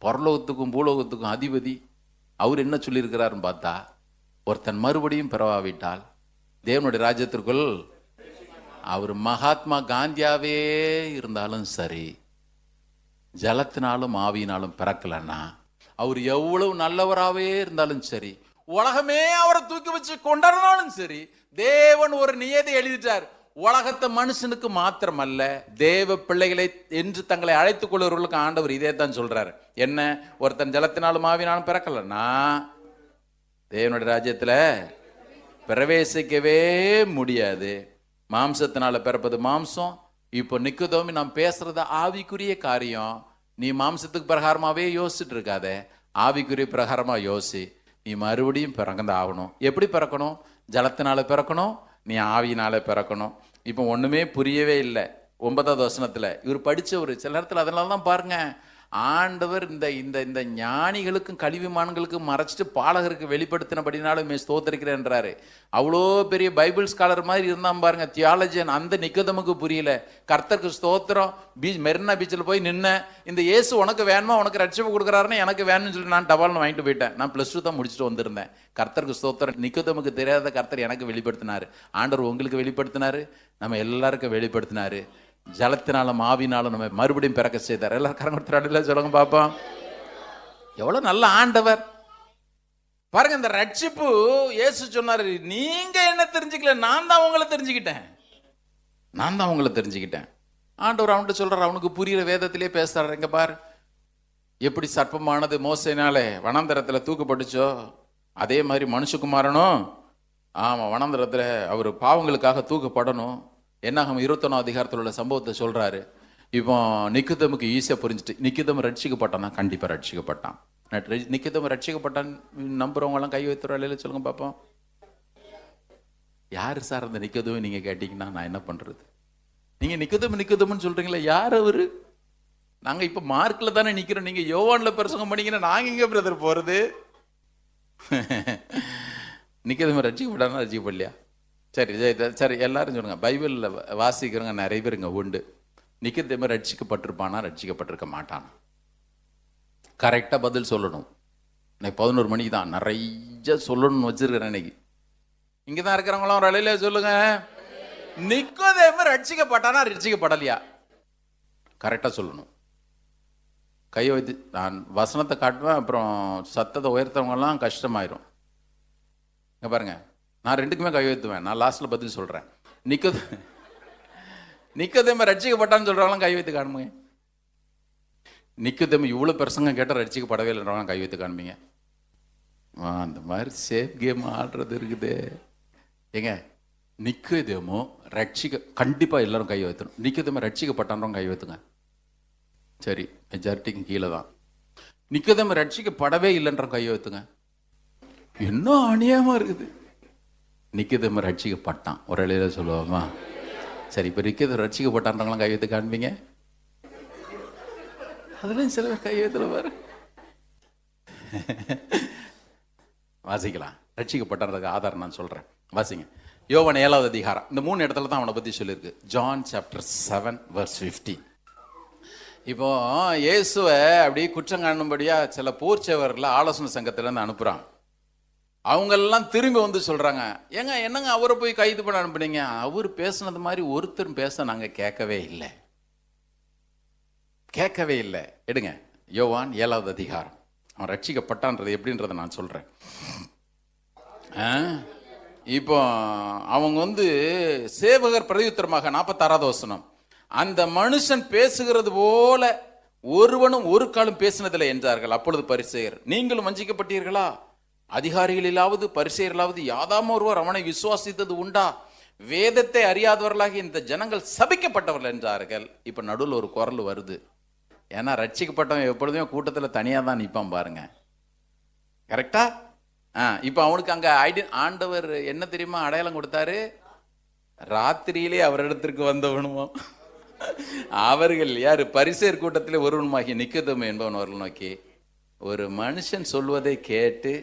பரலோகத்துக்கும் பூலோகத்துக்கும் அதிபதி, அவர் என்ன சொல்லியிருக்கிறாருன்னு பார்த்தா, ஒருத்தன் மறுபடியும் பிறவாவிட்டால் தேவனுடைய ராஜ்யத்திற்குள், அவர் மகாத்மா காந்தியாவே இருந்தாலும் சரி, ஜலத்தினாலும் ஆவியினாலும் பிறக்கலன்னா, அவர் எவ்வளவு நல்லவராகவே இருந்தாலும் சரி, உலகமே அவரை தூக்கி வச்சு கொண்டாடினாலும் சரி, தேவன் ஒரு நியதி எழுதிட்டார். உலகத்தை மனுஷனுக்கு மாத்திரமல்ல, தேவ பிள்ளைகளை என்று தங்களை அழைத்துக் கொள்வர்களுக்கு ஆண்டவர் இதே தான் சொல்றாரு. என்ன? ஒருத்தன் ஜலத்தினாலும் ஆவினாலும் பிறக்கலன்னா தேவனுடைய ராஜ்யத்துல பிரவேசிக்கவே முடியாது. மாம்சத்தினால பிறப்பது மாம்சம். இப்போ நிக்கதோமி நாம் பேசுறது ஆவிக்குரிய காரியம். நீ மாம்சத்துக்கு பிரகாரமாவே யோசிச்சுட்டு இருக்காத, ஆவிக்குரிய பிரகாரமா யோசி. நீ மறுபடியும் பிறக்கதான் ஆகணும். எப்படி பிறக்கணும்? ஜலத்தினால பிறக்கணும், நீ ஆவியினால பிறக்கணும். இப்போ ஒண்ணுமே புரியவே இல்லை 9வது வசனத்துல. இவர் படிச்சவர் சில நேரத்தில் அதனால தான் பாருங்க, ஆண்டவர் இந்த இந்த இந்த ஞானிகளுக்கும் கல்விமான்களுக்கும் மறைச்சிட்டு பாலகருக்கு வெளிப்படுத்தினபடினாலும் ஸ்தோத்திரிக்கிறேன்றாரு. அவ்வளோ பெரிய பைபிள் ஸ்காலர் மாதிரி இருந்தான் பாருங்க, தியாலஜியன். அந்த நிக்கதமுக்கு புரியல. கர்த்தருக்கு ஸ்தோத்திரம். மெரினா பீச்சில் போய் நின்ன, இந்த இயேசு உனக்கு வேணுமா, உனக்கு ரட்சிப்பு கொடுக்குறாருன்னு எனக்கு வேணும்னு சொல்லி நான் டபால்னு வாங்கிட்டு போயிட்டேன். நான் +2 தான் முடிச்சுட்டு வந்திருந்தேன். கர்த்தருக்கு ஸ்தோத்திரம். நிக்கதமுக்கு தெரியாத கர்த்தர் எனக்கு வெளிப்படுத்தினாரு. ஆண்டவர் உங்களுக்கு வெளிப்படுத்தினாரு, நம்ம எல்லாருக்கும் வெளிப்படுத்தினாரு. ஜலத்தினாலும் ஆவினாலும் நம்ம மறுபடியும் பிறக்க செய்தார். எல்லாரும் கரங்கொடுத்துறாடுல சொல்லுங்க பாப்போம். எவ்வளவு நல்ல ஆண்டவர் பாருங்க. இந்த ரட்சிப்பு இயேசு சொன்னாரு, நீங்க என்ன தெரிஞ்சுக்கல, நான் தான் உங்களை தெரிஞ்சுக்கிட்டேன், நான் தான் உங்களை தெரிஞ்சுக்கிட்டேன். ஆண்டவர் அவன்கிட்ட சொல்றாரு, அவனுக்கு புரியுற வேதத்திலே பேசுறாரு. இங்க பாரு, எப்படி சர்ப்பமானது மோசைனாலே வனாந்தரத்துல தூக்கப்பட்டுச்சோ, அதே மாதிரி மனுஷகுமாரனும் ஆமா வனாந்தரத்துல அவர் பாவங்களுக்காக தூக்கப்படணும். என்னாகும் 21ஆம் அதிகாரத்தில் உள்ள சம்பவத்தை சொல்றாரு. இப்போ நிக்கதமுக்கு ஈஸியா புரிஞ்சுட்டு, நிக்கதம் ரட்சிக்கப்பட்டானா? கண்டிப்பா ரட்சிக்கப்பட்டான். நிக்கதம் ரட்சிக்கப்பட்டான் நம்புறவங்க எல்லாம் கை வைத்துறாள் சொல்லுங்க பாப்போம். யாரு சார் அந்த நிக்கதம் நீங்க கேட்டீங்கன்னா நான் என்ன பண்றது? நீங்க நிக்கதம்னு சொல்றீங்களா? யார் அவரு? நாங்க இப்ப மார்க்ல தானே நிக்கிறோம், நீங்க யோவான்ல பிரசங்கம் பண்ணீங்கன்னா நாங்க எங்க பிரதர் போறது? நிக்கதம் ரட்சிக்கப்பட்டானா ரட்சிக்கப்படலையா? சரி சரி, எல்லாரும் சொல்லுங்க. பைபிளில் வாசிக்கிறவங்க நிறைய பேருங்க உண்டு. நிக்கதேமு ரட்சிக்கப்பட்டிருப்பானா ரட்சிக்கப்பட்டிருக்க மாட்டானா? கரெக்டாக பதில் சொல்லணும். இன்னைக்கு 11 மணிக்கு தான் நிறைய சொல்லணும்னு வச்சிருக்கிறேன். இன்னைக்கு இங்கே தான் இருக்கிறவங்களாம் ஒரு அலையில சொல்லுங்க, நிக்கதேமு ரட்சிக்கப்பட்டானா ரட்சிக்கப்படலையா? கரெக்டாக சொல்லணும். கையை வைத்து நான் வசனத்தை காட்டுவேன், அப்புறம் சத்தத்தை உயர்த்தவங்கலாம் கஷ்டமாயிரும். இங்கே பாருங்க, நான் 2க்குமே கை வைத்துவேன். நான் லாஸ்ட்ல பதில் சொல்றேன். நிக்கதேமு ரட்சிக்கப்பட்டான்னு சொல்றாங்களாம் கை வைத்து காணுங்க. நிக்கோதேமு இவ்வளோ பிரசங்கம் கேட்டால் ரட்சிக்கப்படவே இல்லைன்றவங்க கை வைத்து காண்பீங்க. அந்த மாதிரி சேஃப் கேம் ஆடுறது இருக்குது. ஏங்க நிக்கோதேமு கண்டிப்பாக எல்லாரும் கை வைத்தணும். நிக்கோதேமு ரட்சிக்கப்பட்டான்றவங்க கை வைத்துங்க. சரி, மெஜாரிட்டிக்கு கீழே தான். நிக்கோதேமு ரட்சிக்கப்படவே இல்லைன்றவங்க கை வைத்துங்க. இன்னும் அநியாயமாக இருக்குது. நிக்கோதேமு ரட்சிக்கப்பட்டான், ஒரு இலையில சொல்லுவோமா? சரி, இப்போ நிக்கோதேமு ரட்சிக்கப்பட்டான்றவங்களாம் கை வைத்து காண்பீங்க. அதுலேயும் சில பேர் கையெழுத்தில் பாரு. வாசிக்கலாம். ரட்சிக்கப்பட்டதுக்கு ஆதாரம் நான் சொல்கிறேன், வாசிங்க. யோவான் 7வது அதிகாரம். இந்த 3 இடத்துல தான் அவனை பற்றி சொல்லியிருக்கு. John chapter 7:15. இப்போ இயேசுவை அப்படி குற்றம் காணும்படியா சில போர்ச்சவர்களை ஆலோசனை சங்கத்திலேருந்து அனுப்புகிறாங்க. அவங்கெல்லாம் திரும்பி வந்து சொல்கிறாங்க, ஏங்க என்னங்க அவரை போய் கைது பண்ண அனுப்புனீங்க? அவர் பேசுனது மாதிரி ஒருத்தரும் பேச நாங்கள் கேட்கவே இல்லை. எடுங்க யோவான் 7வது அதிகாரம். அவன் ரட்சிக்கப்பட்டான்றது எப்படின்றத நான் சொல்கிறேன். இப்போ அவங்க சேவகர் பிரதியுத்தரமாக 46வது வசனம், அந்த மனுஷன் பேசுகிறது போல ஒருவனும் ஒரு காலம் பேசினதில்லை என்றார்கள். அப்பொழுது பரிசேயர், நீங்களும் வஞ்சிக்கப்பட்டீர்களா? அதிகாரிகளிலாவது பரிசேயர்களாவது யாதாம ஒருவர் அவனை விசுவாசித்தது உண்டா? வேதத்தை அறியாதவர்களாக இந்த ஜனங்கள் சபிக்கப்பட்டவர்கள் என்றார்கள். இப்போ நடுவில் ஒரு குரல் வருது. ஏன்னா ரட்சிக்கப்பட்டவன் எப்பொழுதுமே கூட்டத்தில் தனியாக தான் நிற்பான் பாருங்க. கரெக்டா? இப்போ அவனுக்கு அங்கே ஆண்டவர் என்ன தெரியுமா அடையாளம் கொடுத்தாரு? ராத்திரியிலே அவரிடத்திற்கு வந்தவனுமா? அவர்கள் யாரு? பரிசேயர் கூட்டத்திலே ஒருவனுமாகிய நிக்கோதேமு என்பவன் அவர்கள் நோக்கி, ஒரு மனுஷன் சொல்வதை கேட்டு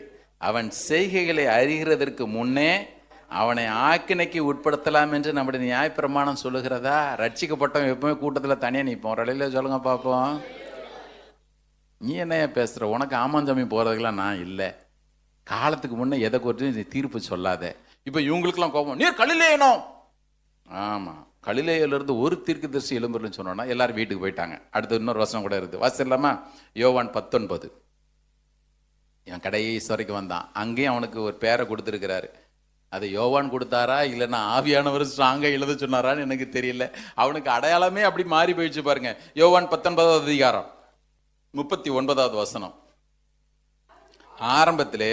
அவன் செய்கைகளை அறிகிறதற்கு முன்னே அவனை ஆக்கினைக்கு உட்படுத்தலாம் என்று நம்முடைய நியாயப்பிரமாணம் சொல்லுகிறதா? ரட்சிக்கப்பட்டவன் எப்பவுமே கூட்டத்தில் தனியாக நிற்போம். ரலையில சொல்லுங்க பார்ப்போம். நீ என்னையா பேசுகிற? உனக்கு ஆமாஞ்சாமி போகிறதுக்கெல்லாம் நான் இல்லை. காலத்துக்கு முன்னே எதை குறித்து நீ தீர்ப்பு சொல்லாத. இப்போ இவங்களுக்கெல்லாம் கோபம், நீர் கலிலேயனோ? ஆமாம், கலிலேயிலிருந்து ஒரு தீர்க்கதரிசி எழும்புறன்னு சொன்னோன்னா எல்லாரும் வீட்டுக்கு போயிட்டாங்க. அடுத்து இன்னொரு வசனம் கூட இருக்குது, வாசிடலாமா? யோவான் 19. இவன் கடைசி வரைக்கும் வந்தான். அங்கேயும் அவனுக்கு ஒரு பேரை கொடுத்துருக்கிறாரு. அது யோவான் கொடுத்தாரா இல்லைன்னா ஆவியானவர் ஸ்ட்ராங்கா எழுத சொன்னாரான்னு எனக்கு தெரியல. அவனுக்கு அடையாளமே அப்படி மாறி போயிடுச்சு பாருங்க. யோவான் 19வது அதிகாரம் 39வது வசனம். ஆரம்பத்திலே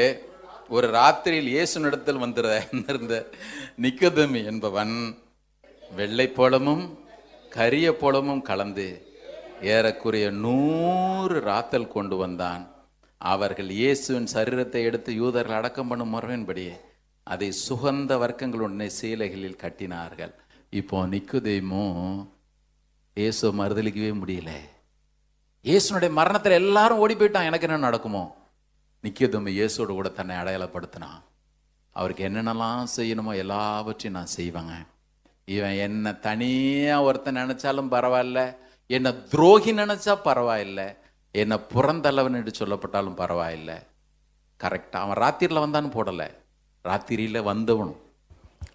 ஒரு ராத்திரியில் இயேசுனிடத்தில் வந்திருந்த நிக்கோதேமு என்பவன் வெள்ளை போலமும் கரிய போலமும் கலந்து ஏறக்குறைய 100 ராத்தல் கொண்டு வந்தான். அவர்கள் இயேசுவின் சரீரத்தை எடுத்து யூதர்கள் அடக்கம் பண்ணும் முறையின்படி அதை சுகந்த வர்க்கங்களுடைய சீலைகளில் கட்டினார்கள். இப்போ நிக்கோதேமு இயேசு மறுதலிக்கவே முடியல. இயேசுனுடைய மரணத்தில் எல்லாரும் ஓடி போயிட்டான். எனக்கு என்ன நடக்குமோ? நிக்கோதேமு இயேசுவோட கூட தன்னை அடையாளப்படுத்தினான். அவருக்கு என்னென்னலாம் செய்யணுமோ எல்லாவற்றையும் நான் செய்வேங்க. இவன் என்ன தனியாக ஒருத்தன் நினைச்சாலும் பரவாயில்ல, என்னை துரோகி நினைச்சா பரவாயில்லை, என்னை புறந்தளவன் என்று சொல்லப்பட்டாலும் பரவாயில்லை. கரெக்டாக அவன் ராத்திரியில் வந்தான்னு போடலை. ராத்திரியில் வந்தவனும்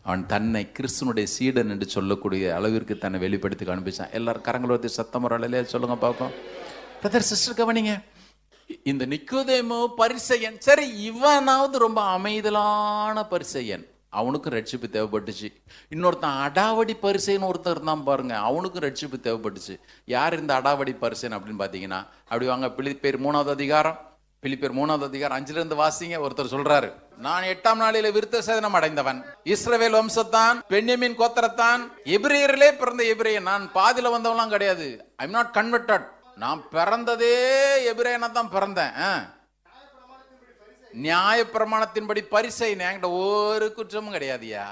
அவன் தன்னை கிறிஸ்துனுடைய சீடன் என்று சொல்லக்கூடிய அளவிற்கு தன்னை வெளிப்படுத்தி காண்பிச்சான். எல்லாரும் கரங்களை ஒருத்தி சத்தம் முறையிலே சொல்லுங்க பார்ப்போம். பிரதர் சிஸ்டர் கவனிங்க. இந்த நிக்கோதேமு பரிசெயன். சரி, இவனாவது ரொம்ப அமைதலான பரிசெயன், அவனுக்கும் ரட்சிப்பு தேவைப்பட்டுச்சு. இன்னொருத்தன் அடாவடி பரிசைன்னு ஒருத்தர் இருந்தான் பாருங்க, அவனுக்கும் ரட்சிப்பு தேவைப்பட்டுச்சு. யார் இந்த அடாவடி பரிசைன் அப்படின்னு பார்த்தீங்கன்னா, அப்படி வாங்க பிலிப்பியர் 3வது அதிகாரம் 5லிருந்து வாசிங்க. ஒருத்தர் சொல்றாரு, நான் 8ஆம் நாளில விருத்த சேதனம் அடைந்தவன், இஸ்ரவேல் வம்சத்தான், பென்யமீன் கோத்திரத்தான், எபிரேயரிலே பிறந்த எபிரேயன். நான் பாதியில வந்தவன்லாம் கிடையாது. I am not converted. நான் பிறந்ததே எபிரேயனா தான் பிறந்தேன். நியாய பிரமாணத்தின்படி பரிசெயன். என்கிட்ட ஒரு குற்றமும் கிடையாதுயா.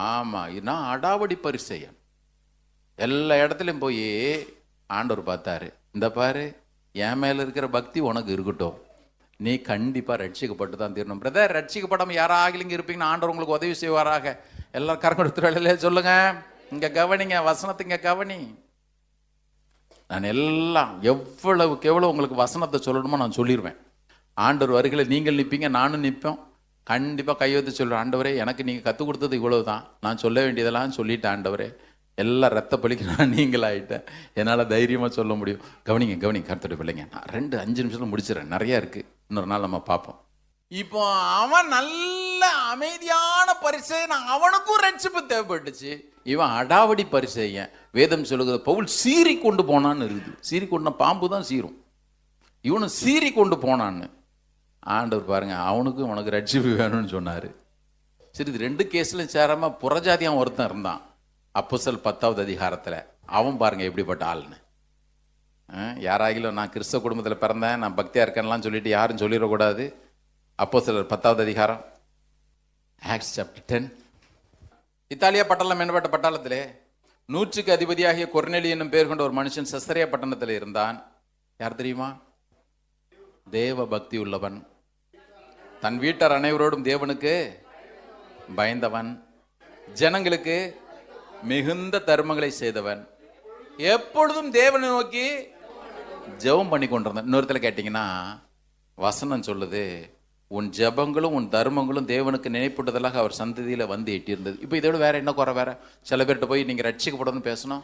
ஆமா, நான் அடாவடி பரிசெயன். எல்லா இடத்துலையும் போய் ஆண்டவர் பார்த்தாரு, இந்த பாரு, என் மேல இருக்கிற பக்தி உனக்கு இருக்கட்டும், நீ கண்டிப்பா ரட்சிக்கப்பட்டு தான் தீரணும். பிரதர், ரட்சிக்கப்படாம யாராகிலும் இருப்பீங்கன்னு ஆண்டவர் உங்களுக்கு உதவி செய்வாராக. எல்லாரும் கரங்கொடுத்துறையிலே சொல்லுங்க. இங்க கவனிங்க, வசனத்தை இங்க கவனி. நான் எல்லாம் எவ்வளவுக்கு எவ்வளவு உங்களுக்கு வசனத்தை சொல்லணுமோ நான் சொல்லிடுவேன். ஆண்டவர் வருகையில் நீங்கள் நிற்பீங்க, நானும் நிற்போம். கண்டிப்பாக கையெழுத்து சொல்கிறேன், ஆண்டவரே எனக்கு நீங்கள் கற்றுக் கொடுத்தது இவ்வளவு தான், நான் சொல்ல வேண்டியதெல்லாம் சொல்லிட்டேன் ஆண்டவரே, எல்லாம் ரத்த பலிக்கு நான் நீங்களாயிட்டேன், என்னால் தைரியமாக சொல்ல முடியும். கவனிங்க கருத்துடைய பிள்ளைங்க, நான் 5 நிமிஷத்தில் முடிச்சிடறேன், நிறையா இருக்குது, இன்னொரு நாள் நம்ம பார்ப்போம். இப்போ அவன் நல்ல அமைதியான பரிசேயன், அவனுக்கும் ரட்சிப்பு தேவைப்பட்டுச்சு. இவன் அடாவடி பரிசேயன். வேதம் சொல்லுகிற பவுல் சீறி கொண்டு போனான்னு இருக்குது. சீறி கொண்டு பாம்பு தான் சீரும், இவனும் சீறி கொண்டு போனான்னு. ஆண்டவர் பாருங்க, அவனுக்கும் உனக்கு ரட்சிப்பு வேணும்னு சொன்னாரு. சரி, இது 2 கேஸ்லையும் சேராம புறஜாதியான் ஒருத்தன் இருந்தான் அப்போஸ்தலர் 10வது அதிகாரத்தில். அவன் பாருங்க எப்படிப்பட்ட ஆள்னு. யாராகிலும் நான் கிறிஸ்தவ குடும்பத்தில் பிறந்தேன், நான் பக்தியாக இருக்கேன்லாம் சொல்லிட்டு யாரும் சொல்லிடக்கூடாது. அப்போஸ்தலர் 10வது அதிகாரம், ஆக்ட்ஸ் சாப்டர் 10. இத்தாலியா பட்டணம் என்பட்ட பட்டாளத்திலே 100க்கு அதிபதியாகிய கொர்நேலி என்னும் பெயர் கொண்ட ஒரு மனுஷன் செசரியா பட்டணத்தில் இருந்தான். யார் தெரியுமா? தேவ பக்தி உள்ளவன், தன் வீட்டார் அனைவரோடும் தேவனுக்கு பயந்தவன், ஜனங்களுக்கு மிகுந்த தர்மங்களை செய்தவன், எப்பொழுதும் தேவனை நோக்கி ஜெபம் பண்ணி கொண்டிருந்தான். இன்னொருத்தர கேட்டீங்கன்னா வசனம் சொல்லுது, உன் ஜெபங்களும் உன் தர்மங்களும் தேவனுக்கு நினைப்பட்டதெல்லாம் அவர் சந்ததியில வந்து எட்டியிருந்தது. இப்போ இதோட வேற என்ன குறை? வேற சில பேர்கிட்ட போய் நீங்க ரட்சிக்கப்படணும்னு பேசணும்.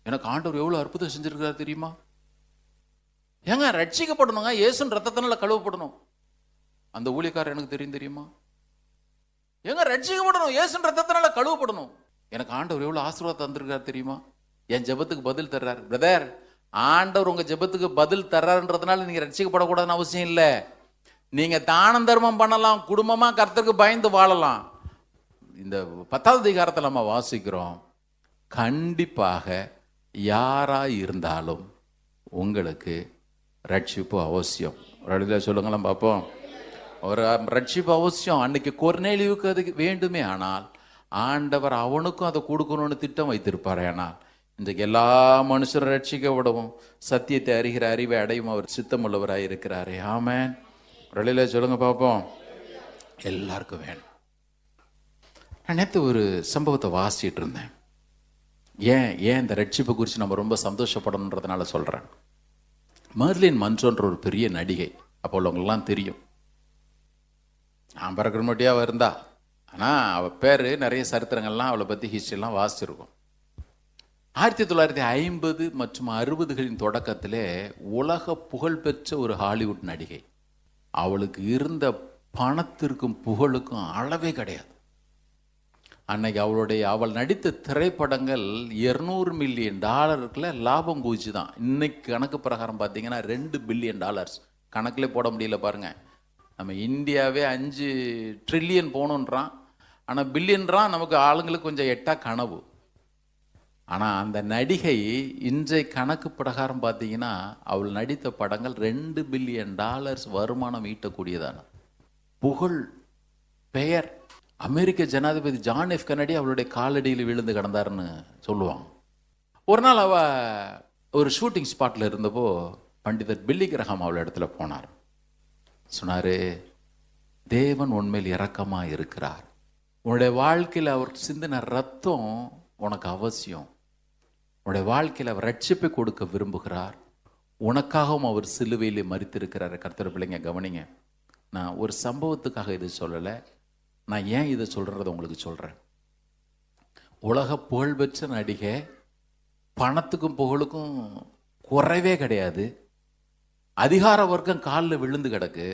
எனக்கு ஆண்டவர் எவ்வளவு அற்புதம் செஞ்சிருக்காரு தெரியுமா? ஏங்க ரட்சிக்கப்படணுங்க, இயேசுவின் ரத்தத்தினால கழுவப்படணும். அந்த ஊழியக்காரர் எனக்கு தெரியுமா? ஏங்க ரட்சிக்கப்படணும், இயேசுவின் ரத்தத்தினால கழுவப்படணும். எனக்கு ஆண்டவர் எவ்வளவு ஆசீர்வாதம் தந்திருக்காரு தெரியுமா? என் ஜெபத்துக்கு பதில் தர்றாரு. பிரதர், ஆண்டவர் உங்க ஜெபத்துக்கு பதில் தர்றாருன்றதுனால நீங்க ரட்சிக்கப்படக்கூடாதுன்னு அவசியம் இல்லை. நீங்க தானம் தர்மம் பண்ணலாம், குடும்பமா கர்த்தருக்கு பயந்து வாழலாம். இந்த 10வது அதிகாரத்தில் நம்ம வாசிக்கிறோம், கண்டிப்பாக யாரா இருந்தாலும் உங்களுக்கு ரட்சிப்பு அவசியம். ஒரு சொல்லுங்களேன் பார்ப்போம். ஒரு ரட்சிப்பு அவசியம். அன்னைக்கு கொர்நேலியுக்கு அது வேண்டுமே, ஆனால் ஆண்டவர் அவனுக்கும் அதை கொடுக்கணும்னு திட்டம் வைத்திருப்பார். ஆனால் இன்றைக்கு எல்லா மனுஷரும் ரட்சிக்கப்படவும் சத்தியத்தை அறிகிற அறிவை அடையும் அவர் சித்தமுள்ளவராக இருக்கிறாரே. ஆமென். ஒரு சொல்லுங்க பார்ப்போம். எல்லாருக்கும் வேணும். நான் நேற்று ஒரு சம்பவத்தை வாசிட்டு இருந்தேன். ஏன் இந்த ரட்சிப்பை குறித்து நம்ம ரொம்ப சந்தோஷப்படணுன்றதுனால சொல்கிறேன். மெர்லின் மன்றோன்ற ஒரு பெரிய நடிகை, அப்போ உள்ளவங்கெல்லாம் தெரியும். நான் பிறக்கிற மட்டும் அவள் இருந்தா, ஆனால் அவள் பேர் நிறைய சரித்திரங்கள்லாம் அவளை பற்றி ஹிஸ்ட்ரிலாம் வாசிச்சிருக்கோம். 1950 மற்றும் 60களின் தொடக்கத்திலே உலக புகழ்பெற்ற ஒரு ஹாலிவுட் நடிகை. அவளுக்கு இருந்த பணத்திற்கும் புகழுக்கும் அளவே கிடையாது. அன்னைக்கு அவள் நடித்த திரைப்படங்கள் $200 மில்லியன் லாபம் குவிச்சு தான். இன்னைக்கு கணக்கு பிரகாரம் பார்த்தீங்கன்னா $2 பில்லியன் கணக்கிலே போட முடியல பாருங்க. நம்ம இந்தியாவே 5 ட்ரில்லியன் போகணுன்றான், ஆனால் பில்லியன்றான். நமக்கு ஆளுங்களுக்கு கொஞ்சம் எட்டா கனவு. ஆனால் அந்த நடிகை இன்றைய கணக்கு பிரகாரம் பார்த்தீங்கன்னா அவள் நடித்த படங்கள் $2 பில்லியன் வருமானம் ஈட்டக்கூடியதான புகழ், பெயர். அமெரிக்க ஜனாதிபதி ஜான் எஃப் கென்னடி அவளுடைய காலடியில் விழுந்து கிடந்தாருன்னு சொல்லுவாங்க. ஒரு நாள் அவ ஒரு ஷூட்டிங் ஸ்பாட்டில் இருந்தப்போ பண்டிதர் பில்லி கிரஹாம் அவள் இடத்துல போனார். சொன்னார், தேவன் உண்மையில் இரக்கமாக இருக்கிறார். உன்னுடைய வாழ்க்கையில் அவர் சிந்தின ரத்தம் உனக்கு அவசியம். உன்னுடைய வாழ்க்கையில் அவர் ரட்சிப்பை கொடுக்க விரும்புகிறார். உனக்காகவும் அவர் சிலுவையிலே மரித்திருக்கிறார். கர்த்தர் பிள்ளைங்க கவனிங்க, நான் ஒரு சம்பவத்துக்காக இதை சொல்லலை. நான் ஏன் இதை சொல்கிறத உங்களுக்கு சொல்கிறேன். உலக புகழ்பெற்ற நடிகை, பணத்துக்கும் புகழுக்கும் குறைவே கிடையாது. அதிகார வர்க்கம் காலில் விழுந்து கிடக்கு.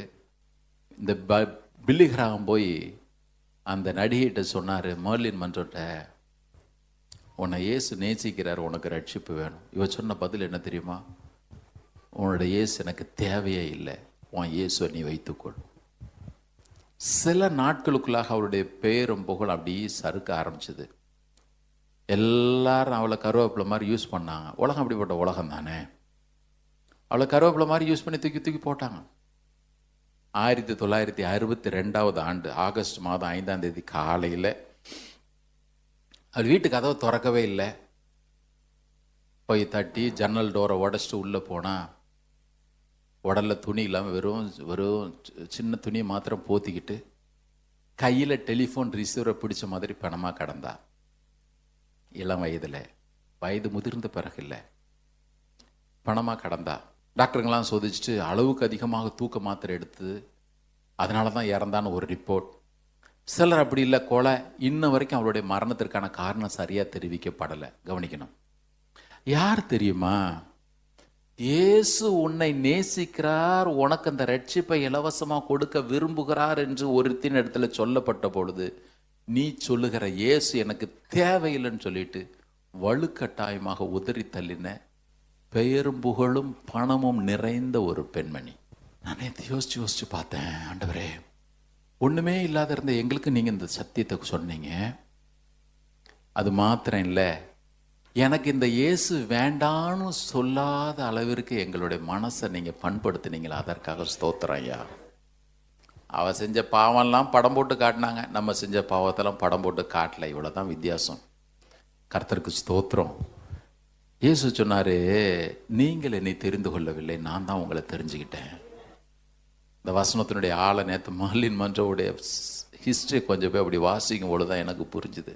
இந்த பில்லி கிரஹாம் போய் அந்த நடிகைகிட்ட சொன்னார், மெர்லின் மன்றோட்ட, உன்னை இயேசு நேசிக்கிறார், உனக்கு ரட்சிப்பு வேணும். இவ சொன்ன பதில் என்ன தெரியுமா? உன்னோட இயேசு எனக்கு தேவையே இல்லை, உன் இயேசுவை நீ வைத்துக்கொள். சில நாட்களுக்குள்ளாக அவருடைய பேரும் புகழ் அப்படியே சறுக்க ஆரம்பிச்சது. எல்லாரும் அவளை கருவேப்பிலை மாதிரி யூஸ் பண்ணாங்க. உலகம் அப்படிப்பட்ட உலகம் தானே. அவளை கருவேப்பிலை மாதிரி யூஸ் பண்ணி தூக்கி தூக்கி போட்டாங்க. 1962 ஆண்டு ஆகஸ்ட் மாதம் 5ஆம் தேதி காலையில் அவள் வீட்டு கதவை திறக்கவே இல்லை. போய் தட்டி ஜன்னல் டோரை உடச்சிட்டு உள்ளே போனால் உடலில் துணி இல்லாமல் வெறும் சின்ன துணியை மாத்திரம் போத்திக்கிட்டு கையில் டெலிஃபோன் ரிசீவரை பிடிச்ச மாதிரி பணமாக கிடந்தா. இளம் வயது முதிர்ந்த பிறகு இல்லை, பணமாக கிடந்தா. டாக்டருங்கெல்லாம் சோதிச்சுட்டு அளவுக்கு அதிகமாக தூக்க மாத்திரை எடுத்து அதனால தான் இறந்தான்னு ஒரு ரிப்போர்ட். சிலர் அப்படி இல்லை, கொலை. இன்ன வரைக்கும் அவளுடைய மரணத்திற்கான காரணம் சரியாக தெரிவிக்கப்படலை. கவனிக்கணும். யார் தெரியுமா? இயேசு உன்னை நேசிக்கிறார், உனக்கு அந்த ரட்சிப்பை இலவசமாக கொடுக்க விரும்புகிறார் என்று ஒருத்தின் இடத்துல சொல்லப்பட்ட பொழுது நீ சொல்லுகிற இயேசு எனக்கு தேவையில்லைன்னு சொல்லிட்டு வலுக்கட்டாயமாக உதறி தள்ளின பெயரும் புகழும் பணமும் நிறைந்த ஒரு பெண்மணி. நான் யோசிச்சு பார்த்தேன், ஆண்டவரே, ஒண்ணுமே இல்லாத இருந்த எங்களுக்கு நீங்க இந்த சத்தியத்தை சொன்னீங்க. அது மாத்திரம் இல்லை, எனக்கு இந்த இயேசு வேண்டான்னு சொல்லாத அளவிற்கு எங்களுடைய மனசை நீங்க பண்படுத்தினீங்களா, அதற்காக ஸ்தோத்திரம் ஐயா. அவ செஞ்ச பாவம்லாம் படம் போட்டு காட்டினாங்க, நம்ம செஞ்ச பாவத்தெல்லாம் படம் போட்டு காட்டல. இவ்வளவுதான் வித்தியாசம். கர்த்தருக்கு ஸ்தோத்திரம். இயேசு சொன்னாரு, நீங்கள் என்னை தெரிந்து கொள்ளவில்லை, நான் தான் உங்களை தெரிஞ்சுக்கிட்டேன். இந்த வசனத்தினுடைய ஆளை நேற்று மாலின் மன்றவுடைய ஹிஸ்டரி கொஞ்சம் போய் அப்படி வாசிக்கும் பொழுதுதான் எனக்கு புரிஞ்சுது.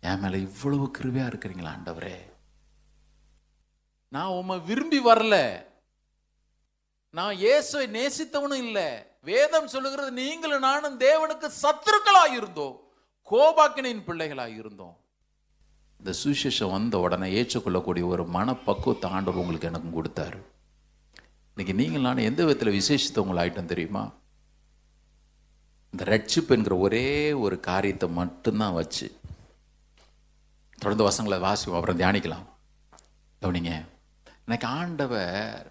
என் மேல இவ்வளவு கிருபையா இருக்கிறீங்களா ஆண்டவரே. நான் உம்மை விரும்பி வரல, நான் இயேசுவை நேசித்தவனும் இல்லை. வேதம் சொல்லுகிறது, நீங்களும் நானும் தேவனுக்கு சத்துருக்களாய் இருந்தோம், கோபாக்கினின் பிள்ளைகளாய் இருந்தோம். இந்த சுவிசேஷம் வந்த உடனே ஏற்றுக்கொள்ளக்கூடிய ஒரு மனப்பக்குவத்தை ஆண்டவர் உங்களுக்கு எனக்கும் கொடுத்தாரு. இன்னைக்கு நீங்கள் நான் எந்த விதத்தில் விசேஷித்தவங்கள் ஆயிட்டோம் தெரியுமா? இந்த ரட்சிப்பு என்கிற ஒரே ஒரு காரியத்தை மட்டும்தான் வச்சு தொடர்ந்து வசங்களை வாசிப்போம், அப்புறம் தியானிக்கலாம். கவனிங்க, எனக்கு ஆண்டவர்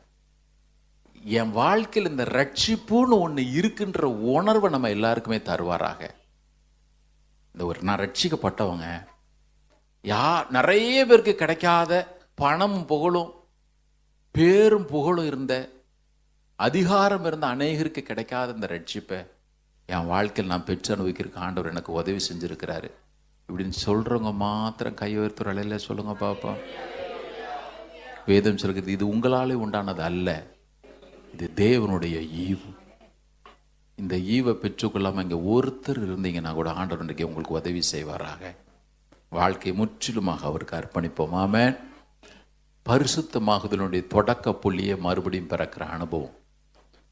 என் வாழ்க்கையில் இந்த ரட்சிப்புன்னு ஒன்று இருக்குன்ற உணர்வை நம்ம எல்லாருக்குமே தருவாராக. இந்த ஒரு நான் ரட்சிக்கப்பட்டவங்க நிறைய பேருக்கு கிடைக்காத பணமும் புகழும் பேரும் புகழும் இருந்த அதிகாரம் இருந்த அநேகருக்கு கிடைக்காத இந்த ரட்சிப்பை என் வாழ்க்கையில் நான் பெற்று அனுபவிக்கிறதுக்கு ஆண்டவர் எனக்கு உதவி செஞ்சிருக்கிறாரு. இப்படின்னு சொல்றவங்க மாத்திரம் கை உயர்த்துற அலையில சொல்லுங்க பாப்பா. வேதம் சொல்கிறது, இது உங்களாலே உண்டானது அல்ல, இது தேவனுடைய ஈவு. இந்த ஈவை பெற்றுக்கொள்ளாம இங்க ஒருத்தர் இருந்தீங்கன்னா கூட ஆண்டவர் இன்றைக்கு உங்களுக்கு உதவி செய்வாராக. வாழ்க்கை முற்றிலுமாக அவருக்கு அர்ப்பணிப்போம். ஆமென். பரிசுத்தமாகுதலுடைய தொடக்க புள்ளியை மறுபடியும் பிறக்கிற அனுபவம்.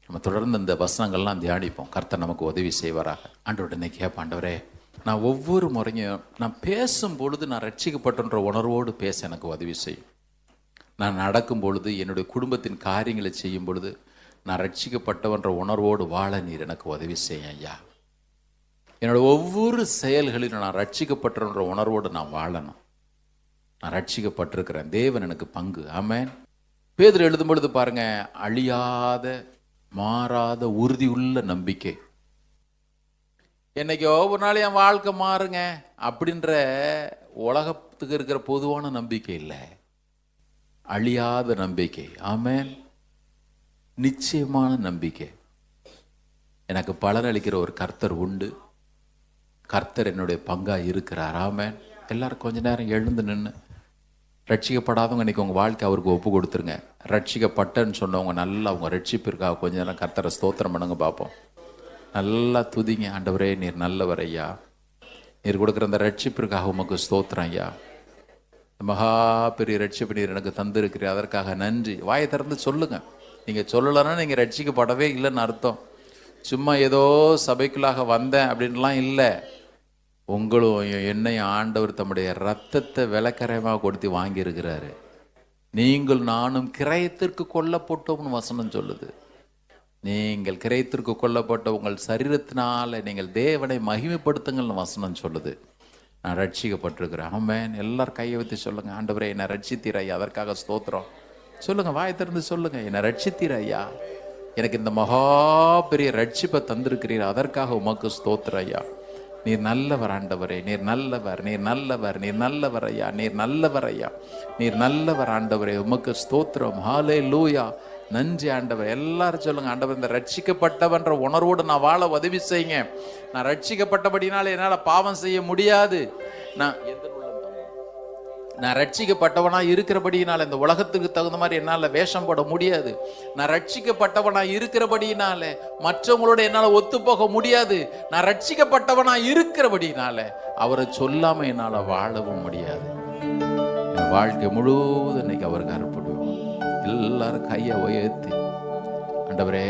நம்ம தொடர்ந்து இந்த வசனங்கள்லாம் தியானிப்போம். கர்த்தர் நமக்கு உதவி செய்வாராக. ஆண்டவருடைய இன்னைக்கு கேட்பேன், ஆண்டவரே, நான் ஒவ்வொரு முறையும் நான் பேசும் பொழுது நான் ரட்சிக்கப்பட்டன்ற உணர்வோடு பேச எனக்கு உதவி செய்யும். நான் நடக்கும் பொழுது, என்னுடைய குடும்பத்தின் காரியங்களை செய்யும் பொழுது நான் ரட்சிக்கப்பட்டவன்ற உணர்வோடு வாழ நீர் எனக்கு உதவி செய்ய ஐயா. என்னோட ஒவ்வொரு செயல்களிலும் நான் ரட்சிக்கப்பட்டன்ற உணர்வோடு நான் வாழணும். நான் ரட்சிக்கப்பட்டிருக்கிறேன், தேவன் எனக்கு பங்கு. ஆமென். பேதுரு எழுதும் பொழுது பாருங்க, அழியாத மாறாத உறுதியுள்ள நம்பிக்கை. என்னைக்கோ ஒரு நாள் என் வாழ்க்கை மாறுங்க அப்படின்ற உலகத்துக்கு இருக்கிற பொதுவான நம்பிக்கை இல்லை, அழியாத நம்பிக்கை. ஆமென். நிச்சயமான நம்பிக்கை. எனக்கு பலனளிக்கிற ஒரு கர்த்தர் உண்டு, கர்த்தர் என்னுடைய பங்கா இருக்கிறார். ஆமென். எல்லாரும் கொஞ்ச நேரம் எழுந்து நின்று, ரட்சிக்கப்படாதவங்க இன்னைக்கு உங்கள் வாழ்க்கை அவருக்கு ஒப்பு கொடுத்துருங்க. ரட்சிக்கப்பட்டன்னு சொன்னவங்க நல்லா அவங்க ரட்சிப்பிற்காக கொஞ்ச நேரம் கர்த்தரை ஸ்தோத்திரம் பண்ணுங்க பார்ப்போம். நல்லா துதிங்க. ஆண்டவரே, நீர் நல்லவர் ஐயா, நீர் கொடுக்குற அந்த ரட்சிப்பிற்காக உமக்கு ஸ்தோத்திரம் ஐயா. மகா பெரிய ரட்சிப்பு நீர் எனக்கு தந்திருக்கிறீர், அதற்காக நன்றி. வாயை திறந்து சொல்லுங்க. நீங்கள் சொல்லலைன்னா நீங்கள் ரட்சிக்கப்படவே இல்லைன்னு அர்த்தம். சும்மா ஏதோ சபைக்குள்ளாக வந்தேன் அப்படின்லாம் இல்லை. உங்களும் என்னையும் ஆண்டவர் தம்முடைய ரத்தத்தை விலைக்கரையமாக கொடுத்து வாங்கியிருக்கிறாரு. நீங்கள் நானும் கிரயத்திற்கு கொல்லப்பட்டோம்னு வசனம் சொல்லுது. நீங்கள் கிரயத்திற்கு கொல்லப்பட்ட உங்கள் சரீரத்தினால நீங்கள் தேவனை மகிமைப்படுத்துங்கள்னு வசனம் சொல்லுது. நான் ரட்சிக்கப்பட்டிருக்கிறேன். ஆமென். எல்லாரும் கையை வைத்து சொல்லுங்க, ஆண்டவரே என்னை ரட்சித்தீர் ஐயா, அதற்காக ஸ்தோத்திரம். சொல்லுங்க, வாய் திறந்து சொல்லுங்க, என்னை ரட்சித்தீர் ஐயா, எனக்கு இந்த மகா பெரிய ரட்சிப்பை தந்திருக்கிறீர், அதற்காக உமக்கு ஸ்தோத்திரம் ஐயா. நீர் நல்லவர் ஆண்டவரே, நீர் நல்லவர், நீர் நல்லவர், நீர் நல்லவர் ஐயா, நீர் நல்லவர் ஐயா, நீர் நல்லவர் ஆண்டவரே, உமக்கு ஸ்தோத்திரம். ஹல்லேலூயா. நன்றி ஆண்டவர். எல்லாரும் சொல்லுங்க, ஆண்டவர் இந்த ரட்சிக்கப்பட்டவன்ற உணர்வோடு நான் வாழ உதவி செய்யுங்க. நான் ரட்சிக்கப்பட்டபடினால என்னால் பாவம் செய்ய முடியாது. நான் ரட்சிக்கப்பட்டவனா இருக்கிறபடியினால இந்த உலகத்துக்கு தகுந்த மாதிரி என்னால் வேஷம் போட முடியாது. நான் ரட்சிக்கப்பட்டவனா இருக்கிறபடியினால மற்றவங்களோட என்னால் ஒத்து போக முடியாது. நான் ரட்சிக்கப்பட்டவனா இருக்கிறபடியினால அவரை சொல்லாம என்னால் வாழவும் முடியாது. என் வாழ்க்கை முழுவதும் இன்னைக்கு அவருக்கு அர்ப்பணிப்போம். எல்லாரும் கையை உயர்த்தி, ஆண்டவரே,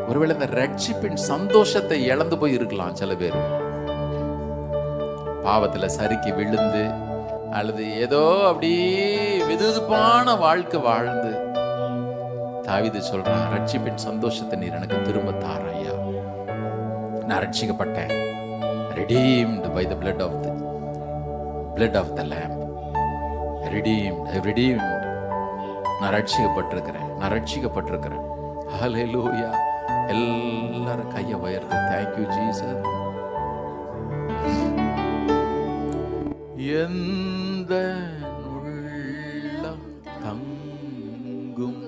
ஒருவேளை இந்த ரட்சிப்பின் சந்தோஷத்தை இழந்து போய் இருக்கலாம். சில பேர் பாவத்துல சறுக்கி விழுந்து அல்லது ஏதோ அப்படி வெதுவெதுப்பான வாழ்க்கை வாழ்ந்து தாவீது சொல்றான், ரட்சிப்பின் சந்தோஷத்தை நீர் எனக்கு திரும்ப தாரையா. நான் ரட்சிக்கப்பட்டேன். redeemed by the blood of the lamb. redeemed. நான் ரட்சிக்கப்பட்டிருக்கிறேன். ஹல்லேலூயா. எல்லாரும் கையை உயர்த்து thank you Jesus. எந்த உள்ளம் தங்கும்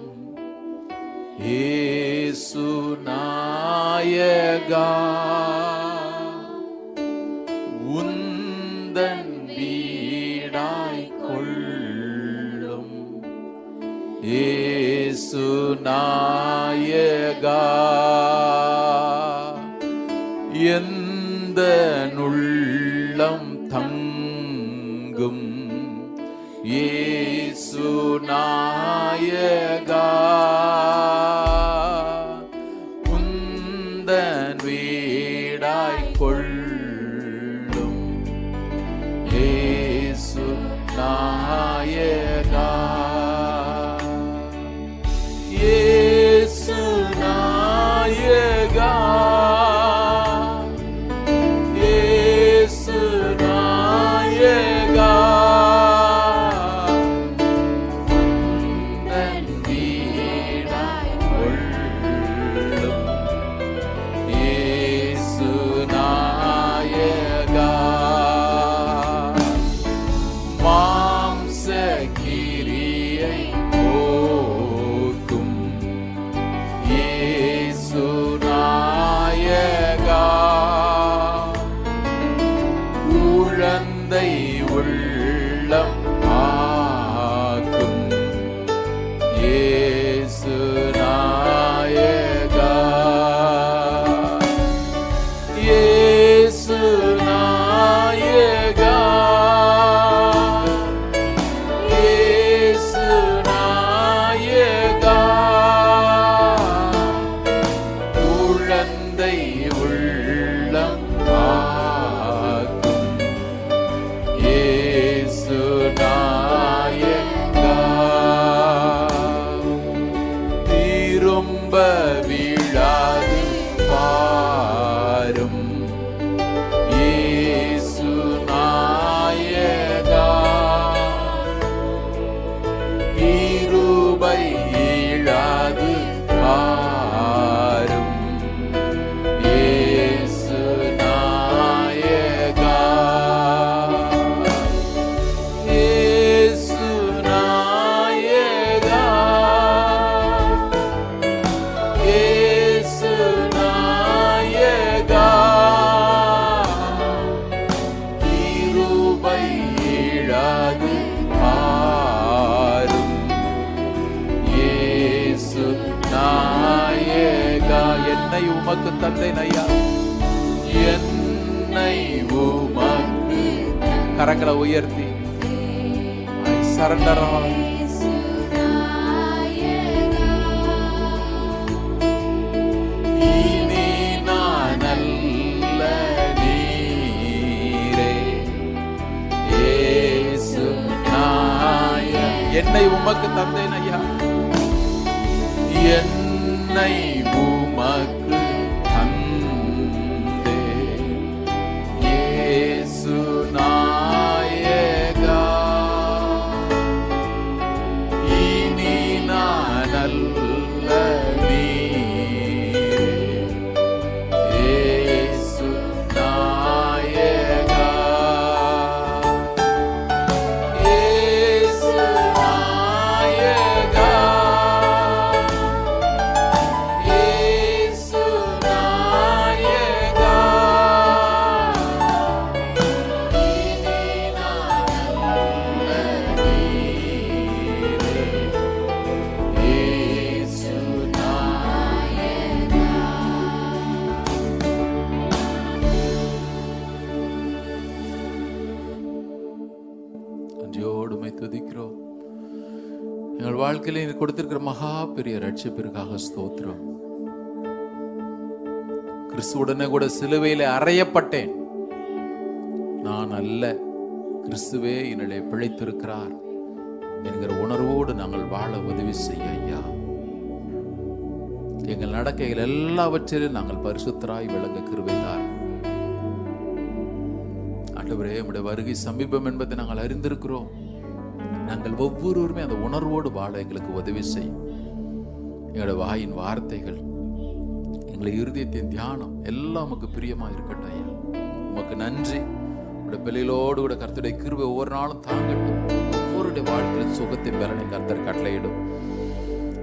இயேசு நாயகா, உந்தன் வீடாய் கொள்ளும் இயேசு நாயகா, எந்த உள்ளம் தங்கும் இயேசு நாயகா, உந்தன் வீடாய் கொள்ளும் இயேசு நாயகா, இயேசு நாயகா, இயேசு நாயகா, உந்தன் வீடாய் கொள்ளும் இயேசு நாயகா, மாம்ச கிரியை போக்கும் இயேசு நாயகா, குழந்தை உள்ளம் ஆக்கும் இயேசு நாயகா, இயேசு நாயகா, இயேசு நாயகா, குழந்தை உள்ளம் ஆக்கும் இயேசு நாயகா, திரும்ப விழாது பாரும் இயேசு நாயகா, கிருபை இழாது பாரும் இயேசு நாயகா, இயேசு நாயகா, இயேசு நாயகா, கிருபை இழாது பாரும் இயேசு நாயகா, என்னை உமக்கு தந்தேன் ஐயா, என்னை உமக்கு, கரங்களை உயர்த்தி I surrender all. இனி நான் அல்ல நீரே இயேசு நாயகா, என்னை உமக்கு தந்தேன் ஐயா, என்னை உமக்கு தந்தேன் இயேசு நாயகா, இனி நான் அல்ல நீரே இயேசு நாயகா, இயேசு நாயகா, இயேசு நாயகா, இனி நான் அல்ல நீரே இயேசு நாயகா. நன்றியோடு உம்மை துதிக்கிறோம். எங்கள் வாழ்க்கையில நீர் கொடுத்திருக்கிற மகா பெரிய ரட்சிப்பிற்காக ஸ்தோத்திரம். கிறிஸ்துவுடனே கூட சிலுவையிலே அறையப்பட்டேன், நான் அல்ல, கிறிஸ்துவே என்னிலே பிழைத்திருக்கிறார். என்கிற உணர்வோடு நாங்கள் வாழ உதவி செய்ய ஐயா. எங்கள் நடக்கைகள் எல்லாவற்றிலும் நாங்கள் பரிசுத்தராய் விளங்க கிருபை தாரும். ஆண்டவரே, உம்முடைய வருகை சமீபம் என்பதை நாங்கள் அறிந்திருக்கிறோம். நாங்கள் ஒவ்வொருவருமே அந்த உணர்வோடு வாழ எங்களுக்கு உதவி செய்யும். எங்களோட வாயின் வார்த்தைகள், எங்களை இருதயத்தின் தியானம் எல்லாம் உமக்கு பிரியமா இருக்கட்டும் ஐயா. உமக்கு நன்றி. உடைய பிள்ளைகளோடு கூட கர்த்தருடைய கிருபை ஒவ்வொரு நாளும் தாங்கட்டும். ஒவ்வொருடைய வாழ்க்கையில் சுகத்தின் பலனை கர்த்தர் கட்டளையிடும்.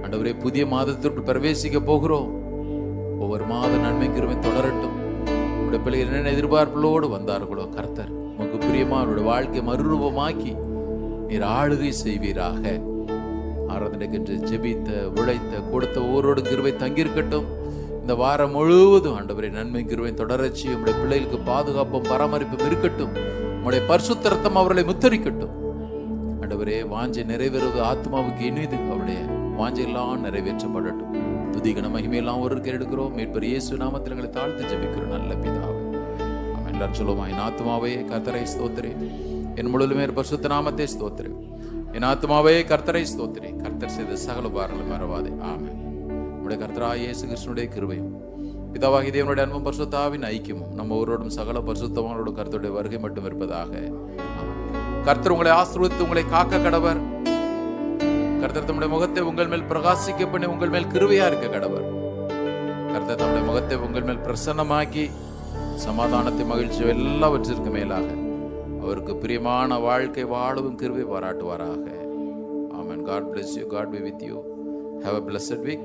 ஆண்டவரே, புதிய மாதத்திற்கு பிரவேசிக்க போகிறோம். ஒவ்வொரு மாத நன்மை கிருபை தொடரட்டும். உடைய பிள்ளைகள் என்னென்ன எதிர்பார்ப்புகளோடு வந்தார்களோ கர்த்தர் உமக்கு பிரியமா அவருடைய வாழ்க்கையை மறுரூபமாக்கி நீர் ஆளுகை செய்வீராக. ஆராதனைக்கென்று ஜெபித்த, உழைத்த, கொடுத்த ஒவ்வொருவரோடு கிருபை தங்கியிருக்கட்டும். இந்த வாரம் முழுவதும் ஆண்டவரே நன்மை கிருபை தொடரட்சி. உம்முடைய பிள்ளைகளுக்கு பாதுகாப்பும் பராமரிப்பும் இருக்கட்டும். உம்முடைய பரிசுத்த இரத்தம் அவர்களை முத்தரிக்கட்டும். ஆண்டவரே, வாஞ்சை நிறைவேறுவது ஆத்மாவுக்கு இனிது. அவருடைய வாஞ்சையெல்லாம் நிறைவேற்றப்படட்டும். துதிகன மகிமையெல்லாம் ஒருவருக்கு எடுக்கிறோம். மீட்பர் இயேசு நாமத்தில் எங்களை தாழ்த்து ஜெபிக்கிறோம் நல்ல பிதாவே. ஆமென். எல்லாரும் சொல்லுவோம், என் ஆத்மாவே கர்த்தரை ஸ்தோத்திரே, என் முழுதுமே பரிசுத்த நாமத்தை ஸ்தோத்திரே. என் ஆத்மாவே கர்த்தரை ஸ்தோத்திரே, கர்த்தர் செய்த சகல உபகாரங்களை மறவாதே. ஆமென். நம்முடைய கர்த்தராகிய இயேசு கிறிஸ்துவினுடைய கிருபையும் பிதாவாகிய தேவனுடைய அன்பும் பரிசுத்தாவின் ஐக்கியமும் நம்ம ஒருவரோடும் சகல பரிசுத்தவான்களோட கர்த்தருடைய வருகை மட்டும் இருப்பதாக. கர்த்தர் உங்களை ஆசீர்வதித்து உங்களை காக்க கடவர். கர்த்தர் தம்முடைய முகத்தை உங்கள் மேல் பிரகாசிக்க பண்ணி உங்கள் மேல் கிருபையா இருக்க கடவர். கர்த்தர் தம்முடைய முகத்தை உங்கள் மேல் பிரசன்னமாக்கி சமாதானத்தை, மகிழ்ச்சி எல்லாவற்றிற்கு மேலாக அவருக்கு பிரியமான வாழ்க்கை வாழவும் கிருபை பாராட்டுவாராக. ஆமென். God bless you. God be with you. Have a blessed week.